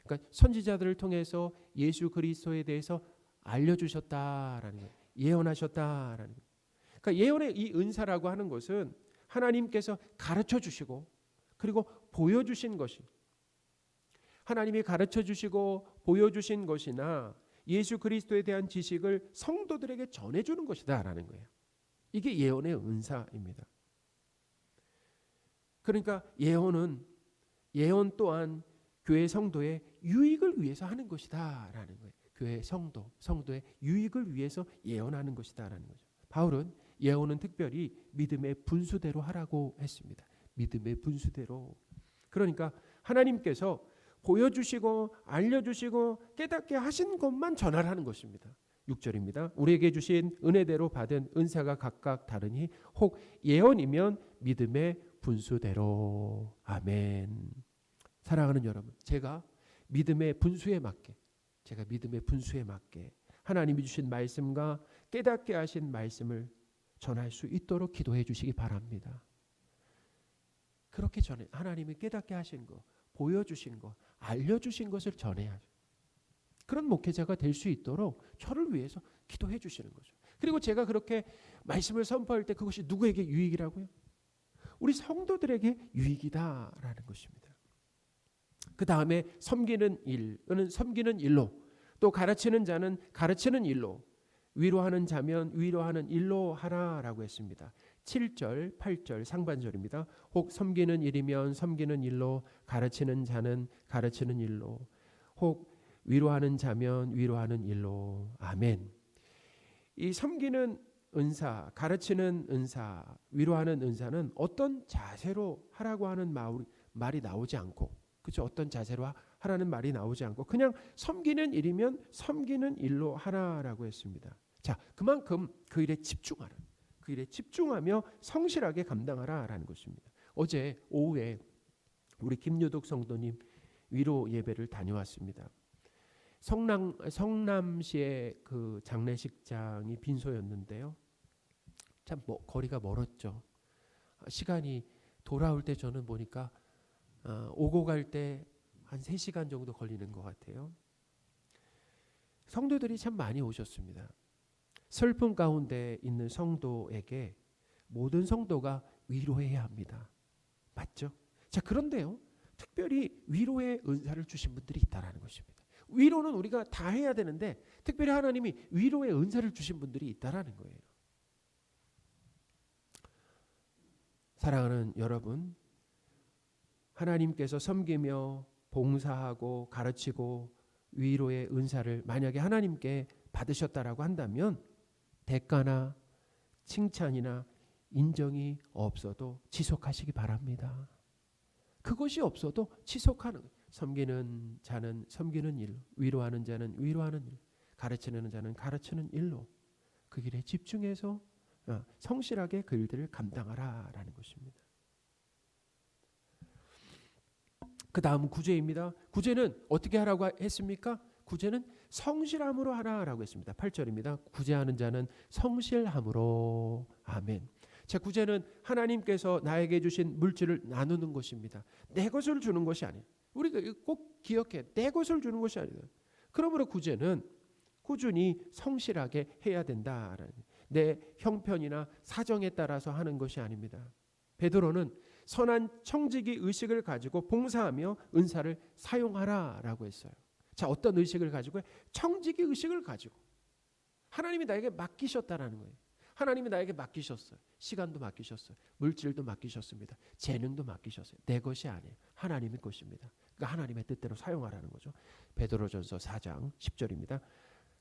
그러니까 선지자들을 통해서 예수 그리스도에 대해서 알려주셨다라는 거예요. 예언하셨다라는 거예요. 그러니까 예언의 이 은사라고 하는 것은 하나님께서 가르쳐 주시고 그리고 보여주신 것이, 하나님이 가르쳐 주시고 보여주신 것이나 예수 그리스도에 대한 지식을 성도들에게 전해주는 것이다라는 거예요. 이게 예언의 은사입니다. 그러니까 예언 또한 교회 성도의 유익을 위해서 하는 것이다라는 거예요. 교회 성도의 유익을 위해서 예언하는 것이다라는 거죠. 바울은 예언은 특별히 믿음의 분수대로 하라고 했습니다. 믿음의 분수대로. 그러니까 하나님께서 보여주시고 알려주시고 깨닫게 하신 것만 전하라는 것입니다. 6절입니다. 우리에게 주신 은혜대로 받은 은사가 각각 다르니 혹 예언이면 믿음의 분수대로. 아멘. 사랑하는 여러분, 제가 믿음의 분수에 맞게 하나님이 주신 말씀과 깨닫게 하신 말씀을 전할 수 있도록 기도해 주시기 바랍니다. 그렇게 전해 하나님이 깨닫게 하신 것, 보여주신 것, 알려주신 것을 전해야죠. 그런 목회자가 될 수 있도록 저를 위해서 기도해 주시는 거죠. 그리고 제가 그렇게 말씀을 선포할 때 그것이 누구에게 유익이라고요? 우리 성도들에게 유익이다라는 것입니다. 그 다음에 섬기는 일은 섬기는 일로, 또 가르치는 자는 가르치는 일로, 위로하는 자면 위로하는 일로 하라라고 했습니다. 7절, 8절 상반절입니다. 혹 섬기는 일이면 섬기는 일로, 가르치는 자는 가르치는 일로, 혹 위로하는 자면 위로하는 일로. 아멘. 이 섬기는 은사, 가르치는 은사, 위로하는 은사는 어떤 자세로 하라고 하는 말이 나오지 않고, 그렇죠? 어떤 자세로 하라는 말이 나오지 않고 그냥 섬기는 일이면 섬기는 일로 하라라고 했습니다. 자, 그만큼 그 일에 집중하라. 그 일에 집중하며 성실하게 감당하라라는 것입니다. 어제 오후에 우리 김유독 성도님 위로 예배를 다녀왔습니다. 성남시의 그 장례식장이 빈소였는데요. 참 거리가 멀었죠. 시간이 돌아올 때 저는 보니까 오고 갈 때 한 3시간 정도 걸리는 것 같아요. 성도들이 참 많이 오셨습니다. 슬픔 가운데 있는 성도에게 모든 성도가 위로해야 합니다. 맞죠? 자, 그런데요, 특별히 위로의 은사를 주신 분들이 있다라는 것입니다. 위로는 우리가 다 해야 되는데 특별히 하나님이 위로의 은사를 주신 분들이 있다라는 거예요. 사랑하는 여러분, 하나님께서 섬기며 봉사하고 가르치고 위로의 은사를 만약에 하나님께 받으셨다라고 한다면 대가나 칭찬이나 인정이 없어도 지속하시기 바랍니다. 그것이 없어도 지속하는, 섬기는 자는 섬기는 일, 위로하는 자는 위로하는 일, 가르치는 자는 가르치는 일로 그 길에 집중해서 성실하게 그 일들을 감당하라라는 것입니다. 그 다음 구제입니다. 구제는 어떻게 하라고 했습니까? 구제는 성실함으로 하라라고 했습니다. 8절입니다. 구제하는 자는 성실함으로. 아멘. 제 구제는 하나님께서 나에게 주신 물질을 나누는 것입니다. 내 것을 주는 것이 아니에요. 우리가 꼭 기억해. 내 것을 주는 것이 아니다. 그러므로 구제는 꾸준히 성실하게 해야 된다라는, 내 형편이나 사정에 따라서 하는 것이 아닙니다. 베드로는 선한 청지기 의식을 가지고 봉사하며 은사를 사용하라라고 했어요. 자, 어떤 의식을 가지고? 청지기 의식을 가지고. 하나님이 나에게 맡기셨다라는 거예요. 하나님이 나에게 맡기셨어요. 시간도 맡기셨어요. 물질도 맡기셨습니다. 재능도 맡기셨어요. 내 것이 아니에요. 하나님의 것입니다. 그러니까 하나님의 뜻대로 사용하라는 거죠. 베드로전서 4장 10절입니다.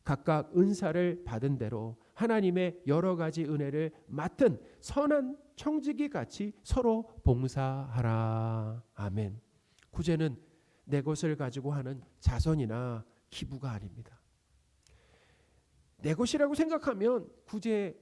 각각 은사를 받은 대로 하나님의 여러 가지 은혜를 맡은 선한 청지기 같이 서로 봉사하라. 아멘. 구제는 내 것을 가지고 하는 자선이나 기부가 아닙니다. 내 것이라고 생각하면 구제에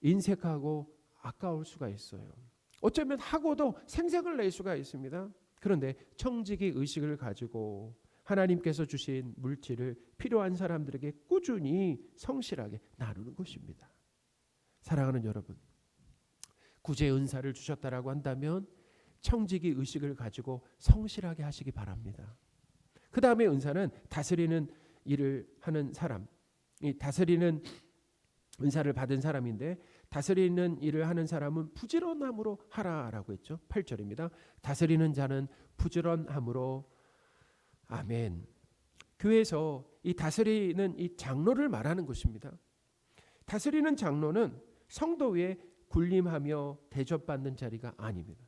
인색하고 아까울 수가 있어요. 어쩌면 하고도 생색을 낼 수가 있습니다. 그런데 청지기 의식을 가지고 하나님께서 주신 물질을 필요한 사람들에게 꾸준히 성실하게 나누는 것입니다. 사랑하는 여러분, 구제 은사를 주셨다라고 한다면 청지기 의식을 가지고 성실하게 하시기 바랍니다. 그 다음에 은사는 다스리는 일을 하는 사람, 이 다스리는 은사를 받은 사람인데, 다스리는 일을 하는 사람은 부지런함으로 하라라고 했죠. 8절입니다. 다스리는 자는 부지런함으로. 아멘. 교회에서 이 다스리는 이 장로를 말하는 것입니다. 다스리는 장로는 성도 위에 군림하며 대접받는 자리가 아닙니다.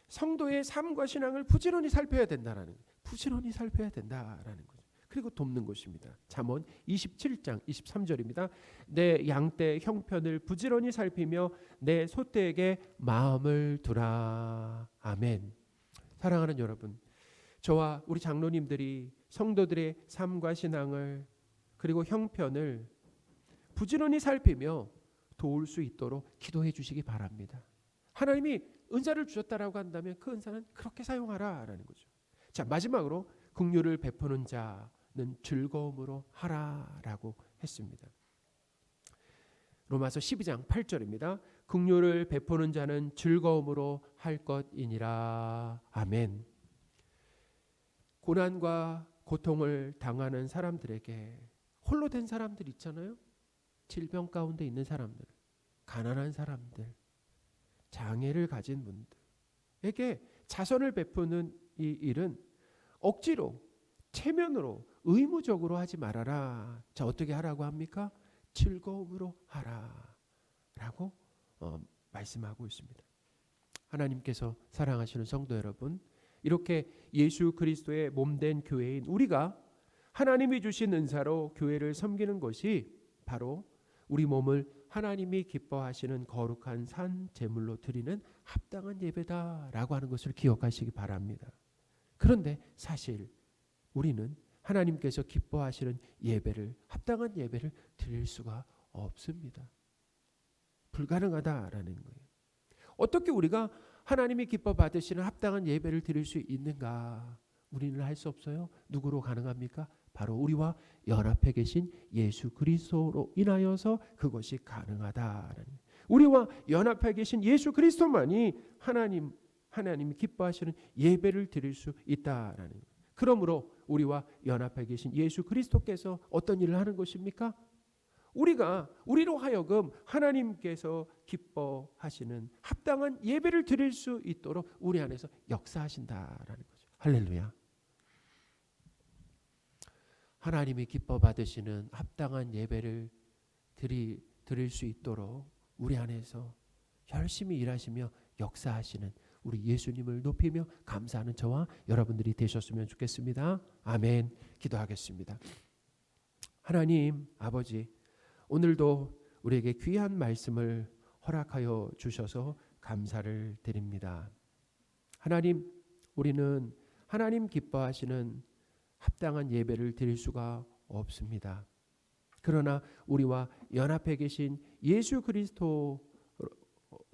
성도의 삶과 신앙을 부지런히 살펴야 된다라는, 부지런히 살펴야 된다라는 거죠. 그리고 돕는 것입니다. 잠언 27장 23절입니다. 내 양떼 형편을 부지런히 살피며 내 소떼에게 마음을 두라. 아멘. 사랑하는 여러분, 저와 우리 장로님들이 성도들의 삶과 신앙을 그리고 형편을 부지런히 살피며 도울 수 있도록 기도해 주시기 바랍니다. 하나님이 은사를 주셨다라고 한다면 그 은사는 그렇게 사용하라라는 거죠. 자, 마지막으로 긍휼을 베푸는 자는 즐거움으로 하라라고 했습니다. 로마서 12장 8절입니다. 긍휼을 베푸는 자는 즐거움으로 할 것이니라. 아멘. 고난과 고통을 당하는 사람들에게, 홀로 된 사람들 있잖아요. 질병 가운데 있는 사람들, 가난한 사람들, 장애를 가진 분들에게 자선을 베푸는 이 일은 억지로, 체면으로, 의무적으로 하지 말아라. 자, 어떻게 하라고 합니까? 즐거움으로 하라라고 말씀하고 있습니다. 하나님께서 사랑하시는 성도 여러분, 이렇게 예수 그리스도의 몸된 교회인 우리가 하나님이 주신 은사로 교회를 섬기는 것이 바로 우리 몸을 하나님이 기뻐하시는 거룩한 산 제물로 드리는 합당한 예배다라고 하는 것을 기억하시기 바랍니다. 그런데 사실 우리는 하나님께서 기뻐하시는 예배를, 합당한 예배를 드릴 수가 없습니다. 불가능하다라는 거예요. 어떻게 우리가 하나님이 기뻐 받으시는 합당한 예배를 드릴 수 있는가? 우리는 할 수 없어요. 누구로 가능합니까? 바로 우리와 연합해 계신 예수 그리스도로 인하여서 그것이 가능하다라는, 우리와 연합해 계신 예수 그리스도만이 하나님이 기뻐하시는 예배를 드릴 수 있다라는 거예요. 그러므로 우리와 연합해 계신 예수 그리스도께서 어떤 일을 하는 것입니까? 우리로 하여금 하나님께서 기뻐하시는 합당한 예배를 드릴 수 있도록 우리 안에서 역사하신다라는 거죠. 할렐루야. 하나님이 기뻐 받으시는 합당한 예배를 드릴 수 있도록 우리 안에서 열심히 일하시며 역사하시는 우리 예수님을 높이며 감사하는 저와 여러분들이 되셨으면 좋겠습니다. 아멘. 기도하겠습니다. 하나님 아버지, 오늘도 우리에게 귀한 말씀을 허락하여 주셔서 감사를 드립니다. 하나님, 우리는 하나님 기뻐하시는 합당한 예배를 드릴 수가 없습니다. 그러나 우리와 연합해 계신 예수 그리스도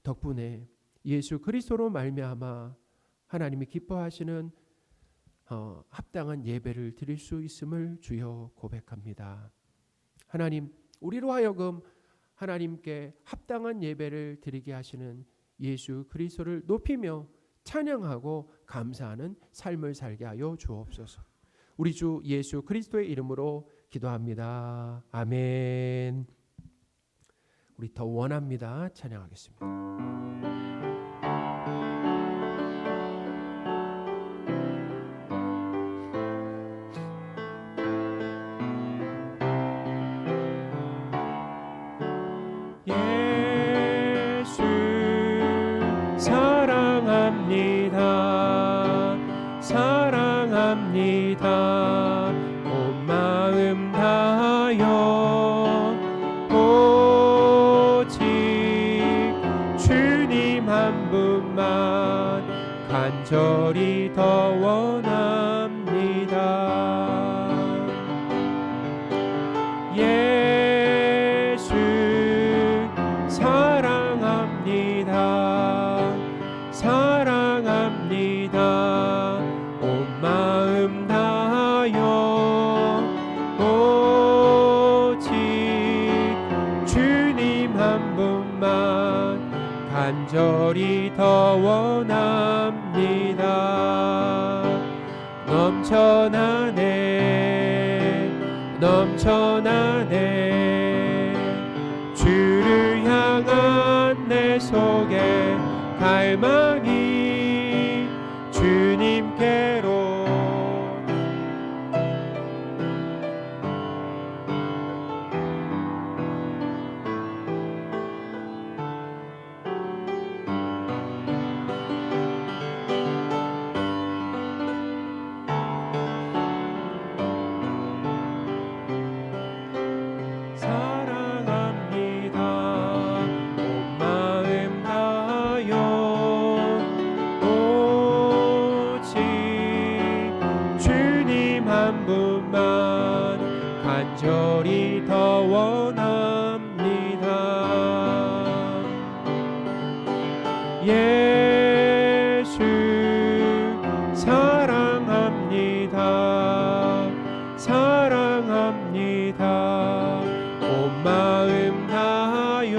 덕분에, 예수 그리스도로 말미암아 하나님이 기뻐하시는 합당한 예배를 드릴 수 있음을 주여 고백합니다. 하나님, 우리로 하여금 하나님께 합당한 예배를 드리게 하시는 예수 그리스도를 높이며 찬양하고 감사하는 삶을 살게 하여 주옵소서. 우리 주 예수 그리스도의 이름으로 기도합니다. 아멘. 우리 더 원합니다. 찬양하겠습니다. 예수 사랑합니다. 사랑합니다. 온 마음 다하여 오직 주님 한 분만 간절히 더 원합니다. 예수 사랑합니다. 사랑합니다. 온 마음 다하여 오직 주님 한 분만 간절히 더 원합니다. 넘쳐나네 넘쳐나네 주를 향한 내 속에 갈망이 주님께로 간절히 더 원합니다. 예수 사랑합니다. 사랑합니다. 온 마음 다하여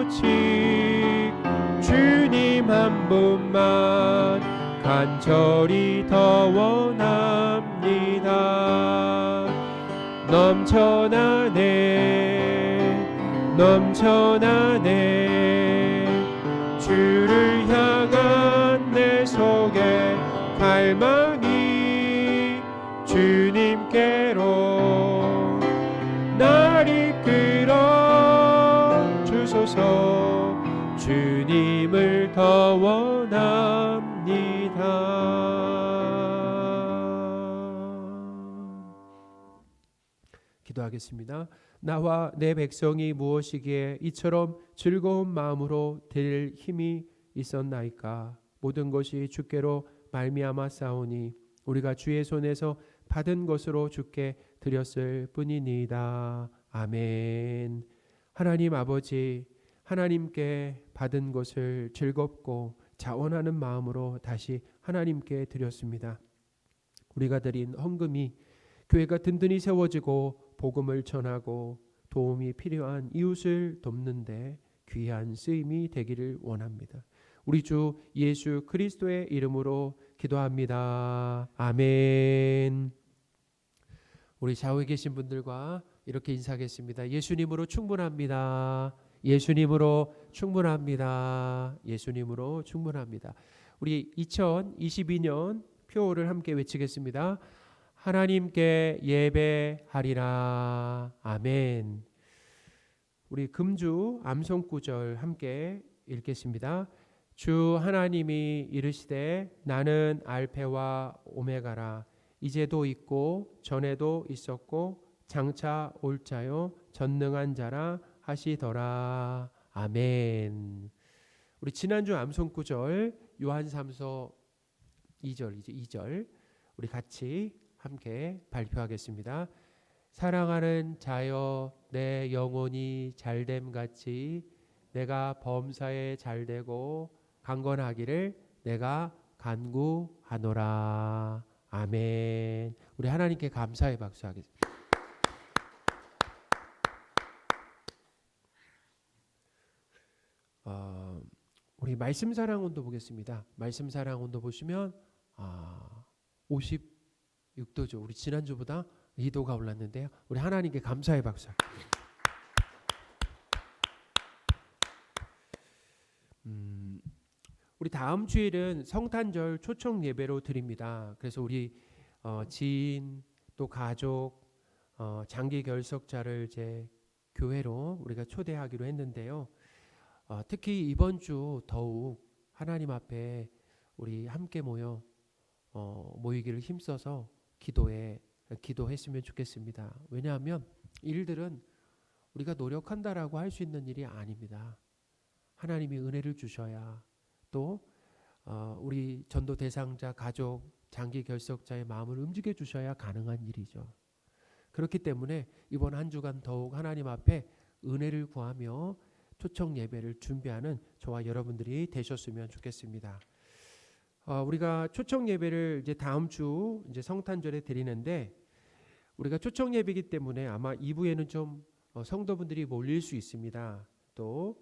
오직 주님 한 분만 간절히 더 원합니다. 넘쳐나네 넘쳐나네 주를 향한 내 속에 갈망이 주님께로 날 이끌어 주소서. 주님을 더 원합니다. 기도하겠습니다. 나와 내 백성이 무엇이기에 이처럼 즐거운 마음으로 드릴 힘이 있었나이까. 모든 것이 주께로 말미암아 싸우니 우리가 주의 손에서 받은 것으로 주께 드렸을 뿐이니이다. 아멘. 하나님 아버지, 하나님께 받은 것을 즐겁고 자원하는 마음으로 다시 하나님께 드렸습니다. 우리가 드린 헌금이 교회가 든든히 세워지고 복음을 전하고 도움이 필요한 이웃을 돕는데 귀한 쓰임이 되기를 원합니다. 우리 주 예수 그리스도의 이름으로 기도합니다. 아멘. 우리 좌우에 계신 분들과 이렇게 인사하겠습니다. 예수님으로 충분합니다. 예수님으로 충분합니다. 예수님으로 충분합니다. 우리 2022년 표어를 함께 외치겠습니다. 하나님께 예배하리라. 아멘. 우리 금주 암송구절 함께 읽겠습니다. 주 하나님이 이르시되 나는 알페와 오메가라. 이제도 있고 전에도 있었고 장차 올 자요 전능한 자라 하시더라. 아멘. 우리 지난주 암송구절 요한삼서 2절 우리 같이 함께 발표하겠습니다. 사랑하는 자여 내 영혼이 잘됨 같이 내가 범사에 잘되고 강건하기를 내가 간구하노라. 아멘. 우리 하나님께 감사의 박수하겠습니다. 우리 말씀 사랑 온도 보겠습니다. 말씀 사랑 온도 보시면 56도죠. 우리 지난주보다 2도가 올랐는데요. 우리 하나님께 감사의 박수. 우리 다음 주일은 성탄절 초청 예배로 드립니다. 그래서 우리 지인 또 가족 장기 결석자를 이제 교회로 우리가 초대하기로 했는데요. 특히 이번 주 더욱 하나님 앞에 우리 함께 모이기를 힘써서 기도했으면 좋겠습니다. 왜냐하면 일들은 우리가 노력한다라고 할 수 있는 일이 아닙니다. 하나님이 은혜를 주셔야 또 우리 전도 대상자 가족 장기 결석자의 마음을 움직여 주셔야 가능한 일이죠. 그렇기 때문에 이번 한 주간 더욱 하나님 앞에 은혜를 구하며 초청 예배를 준비하는 저와 여러분들이 되셨으면 좋겠습니다. 우리가 초청 예배를 이제 다음 주 이제 성탄절에 드리는데 우리가 초청 예배이기 때문에 아마 2부에는 좀 성도분들이 몰릴 수 있습니다. 또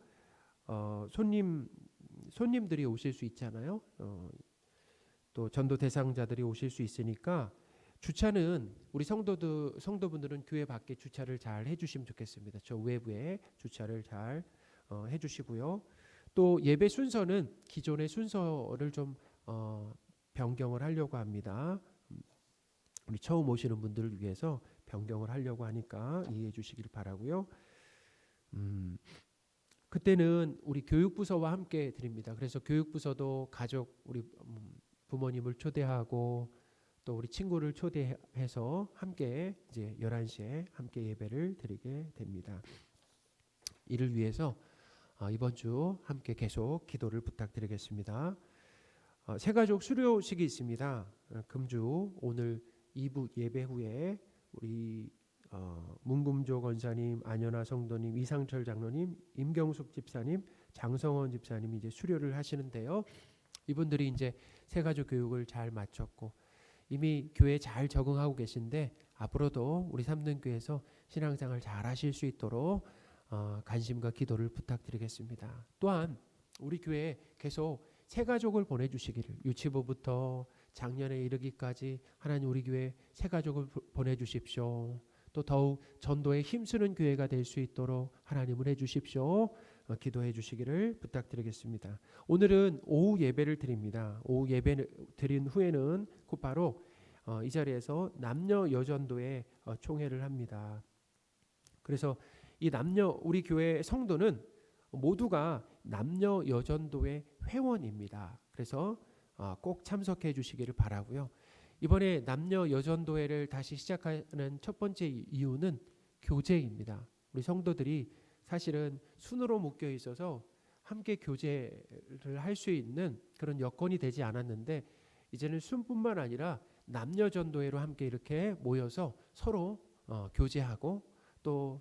손님들이 오실 수 있잖아요. 또 전도 대상자들이 오실 수 있으니까 주차는 우리 성도분들은 교회 밖에 주차를 잘 해주시면 좋겠습니다. 저 외부에 주차를 잘 해주시고요. 또 예배 순서는 기존의 순서를 좀 변경을 하려고 합니다. 우리 처음 오시는 분들을 위해서 변경을 하려고 하니까 이해해 주시길 바라고요. 그때는 우리 교육부서와 함께 드립니다. 그래서 교육부서도 가족 우리 부모님을 초대하고 또 우리 친구를 초대해서 함께 이제 11시에 함께 예배를 드리게 됩니다. 이를 위해서 이번 주 함께 계속 기도를 부탁드리겠습니다. 새가족 수료식이 있습니다. 금주 오늘 2부 예배 후에 우리 문금조 권사님, 안연아 성도님, 이상철 장로님, 임경숙 집사님, 장성원 집사님이 이제 수료를 하시는데요. 이분들이 이제 새가족 교육을 잘 마쳤고 이미 교회에 잘 적응하고 계신데 앞으로도 우리 삼등교회에서 신앙생활 잘 하실 수 있도록 관심과 기도를 부탁드리겠습니다. 또한 우리 교회에 계속 새가족을 보내주시기를 유치부부터 작년에 이르기까지 하나님 우리 교회 새가족을 보내주십시오. 또 더욱 전도에 힘쓰는 교회가 될 수 있도록 하나님을 해주십시오. 기도해 주시기를 부탁드리겠습니다. 오늘은 오후 예배를 드립니다. 오후 예배 드린 후에는 곧바로 이 자리에서 남녀 여전도회 총회를 합니다. 그래서 이 우리 교회 성도는 모두가 남녀 여전도회 회원입니다. 그래서 꼭 참석해 주시기를 바라고요. 이번에 남녀 여전도회를 다시 시작하는 첫 번째 이유는 교제입니다. 우리 성도들이 사실은 순으로 묶여 있어서 함께 교제를 할 수 있는 그런 여건이 되지 않았는데 이제는 순뿐만 아니라 남녀 전도회로 함께 이렇게 모여서 서로 교제하고 또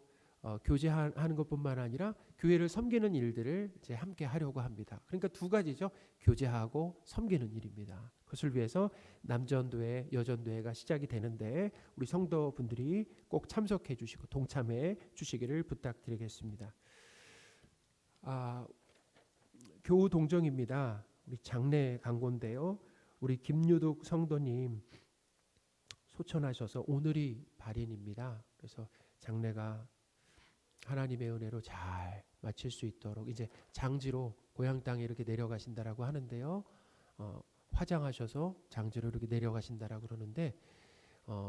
교제하는 것뿐만 아니라 교회를 섬기는 일들을 이제 함께 하려고 합니다. 그러니까 두 가지죠. 교제하고 섬기는 일입니다. 그것을 위해서 남전도회, 여전도회가 시작이 되는데 우리 성도분들이 꼭 참석해 주시고 동참해 주시기를 부탁드리겠습니다. 교우 동정입니다. 우리 장례 강고인데요. 우리 김유득 성도님 소천하셔서 오늘이 발인입니다. 그래서 장례가 하나님의 은혜로 잘 마칠 수 있도록 이제 장지로 고향 땅에 이렇게 내려가신다라고 하는데요. 화장하셔서 장지로 이렇게 내려가신다라고 그러는데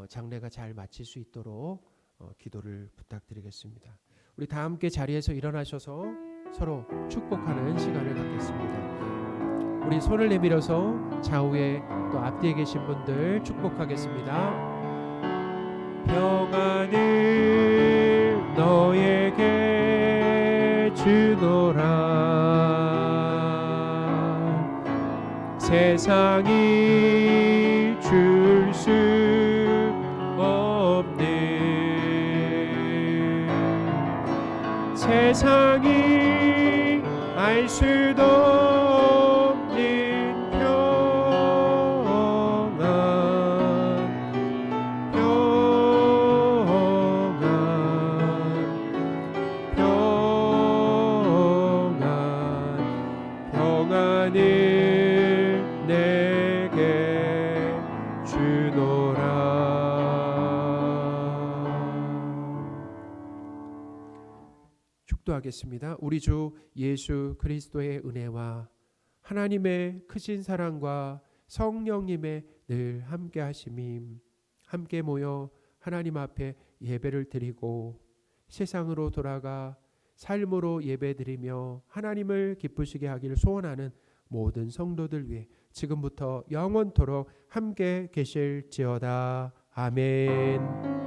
장례가 잘 마칠 수 있도록 기도를 부탁드리겠습니다. 우리 다 함께 자리에서 일어나셔서 서로 축복하는 시간을 갖겠습니다. 우리 손을 내밀어서 좌우에 또 앞뒤에 계신 분들 축복하겠습니다. 평안을 너에게 주노라. 세상이 줄 수 없는 세상이 알 수도 없는 평안 기도하겠습니다. 우리 주 예수 그리스도의 은혜와 하나님의 크신 사랑과 성령님의 늘 함께 하심이 함께 모여 하나님 앞에 예배를 드리고 세상으로 돌아가 삶으로 예배드리며 하나님을 기쁘시게 하기를 소원하는 모든 성도들 위해 지금부터 영원토록 함께 계실지어다. 아멘.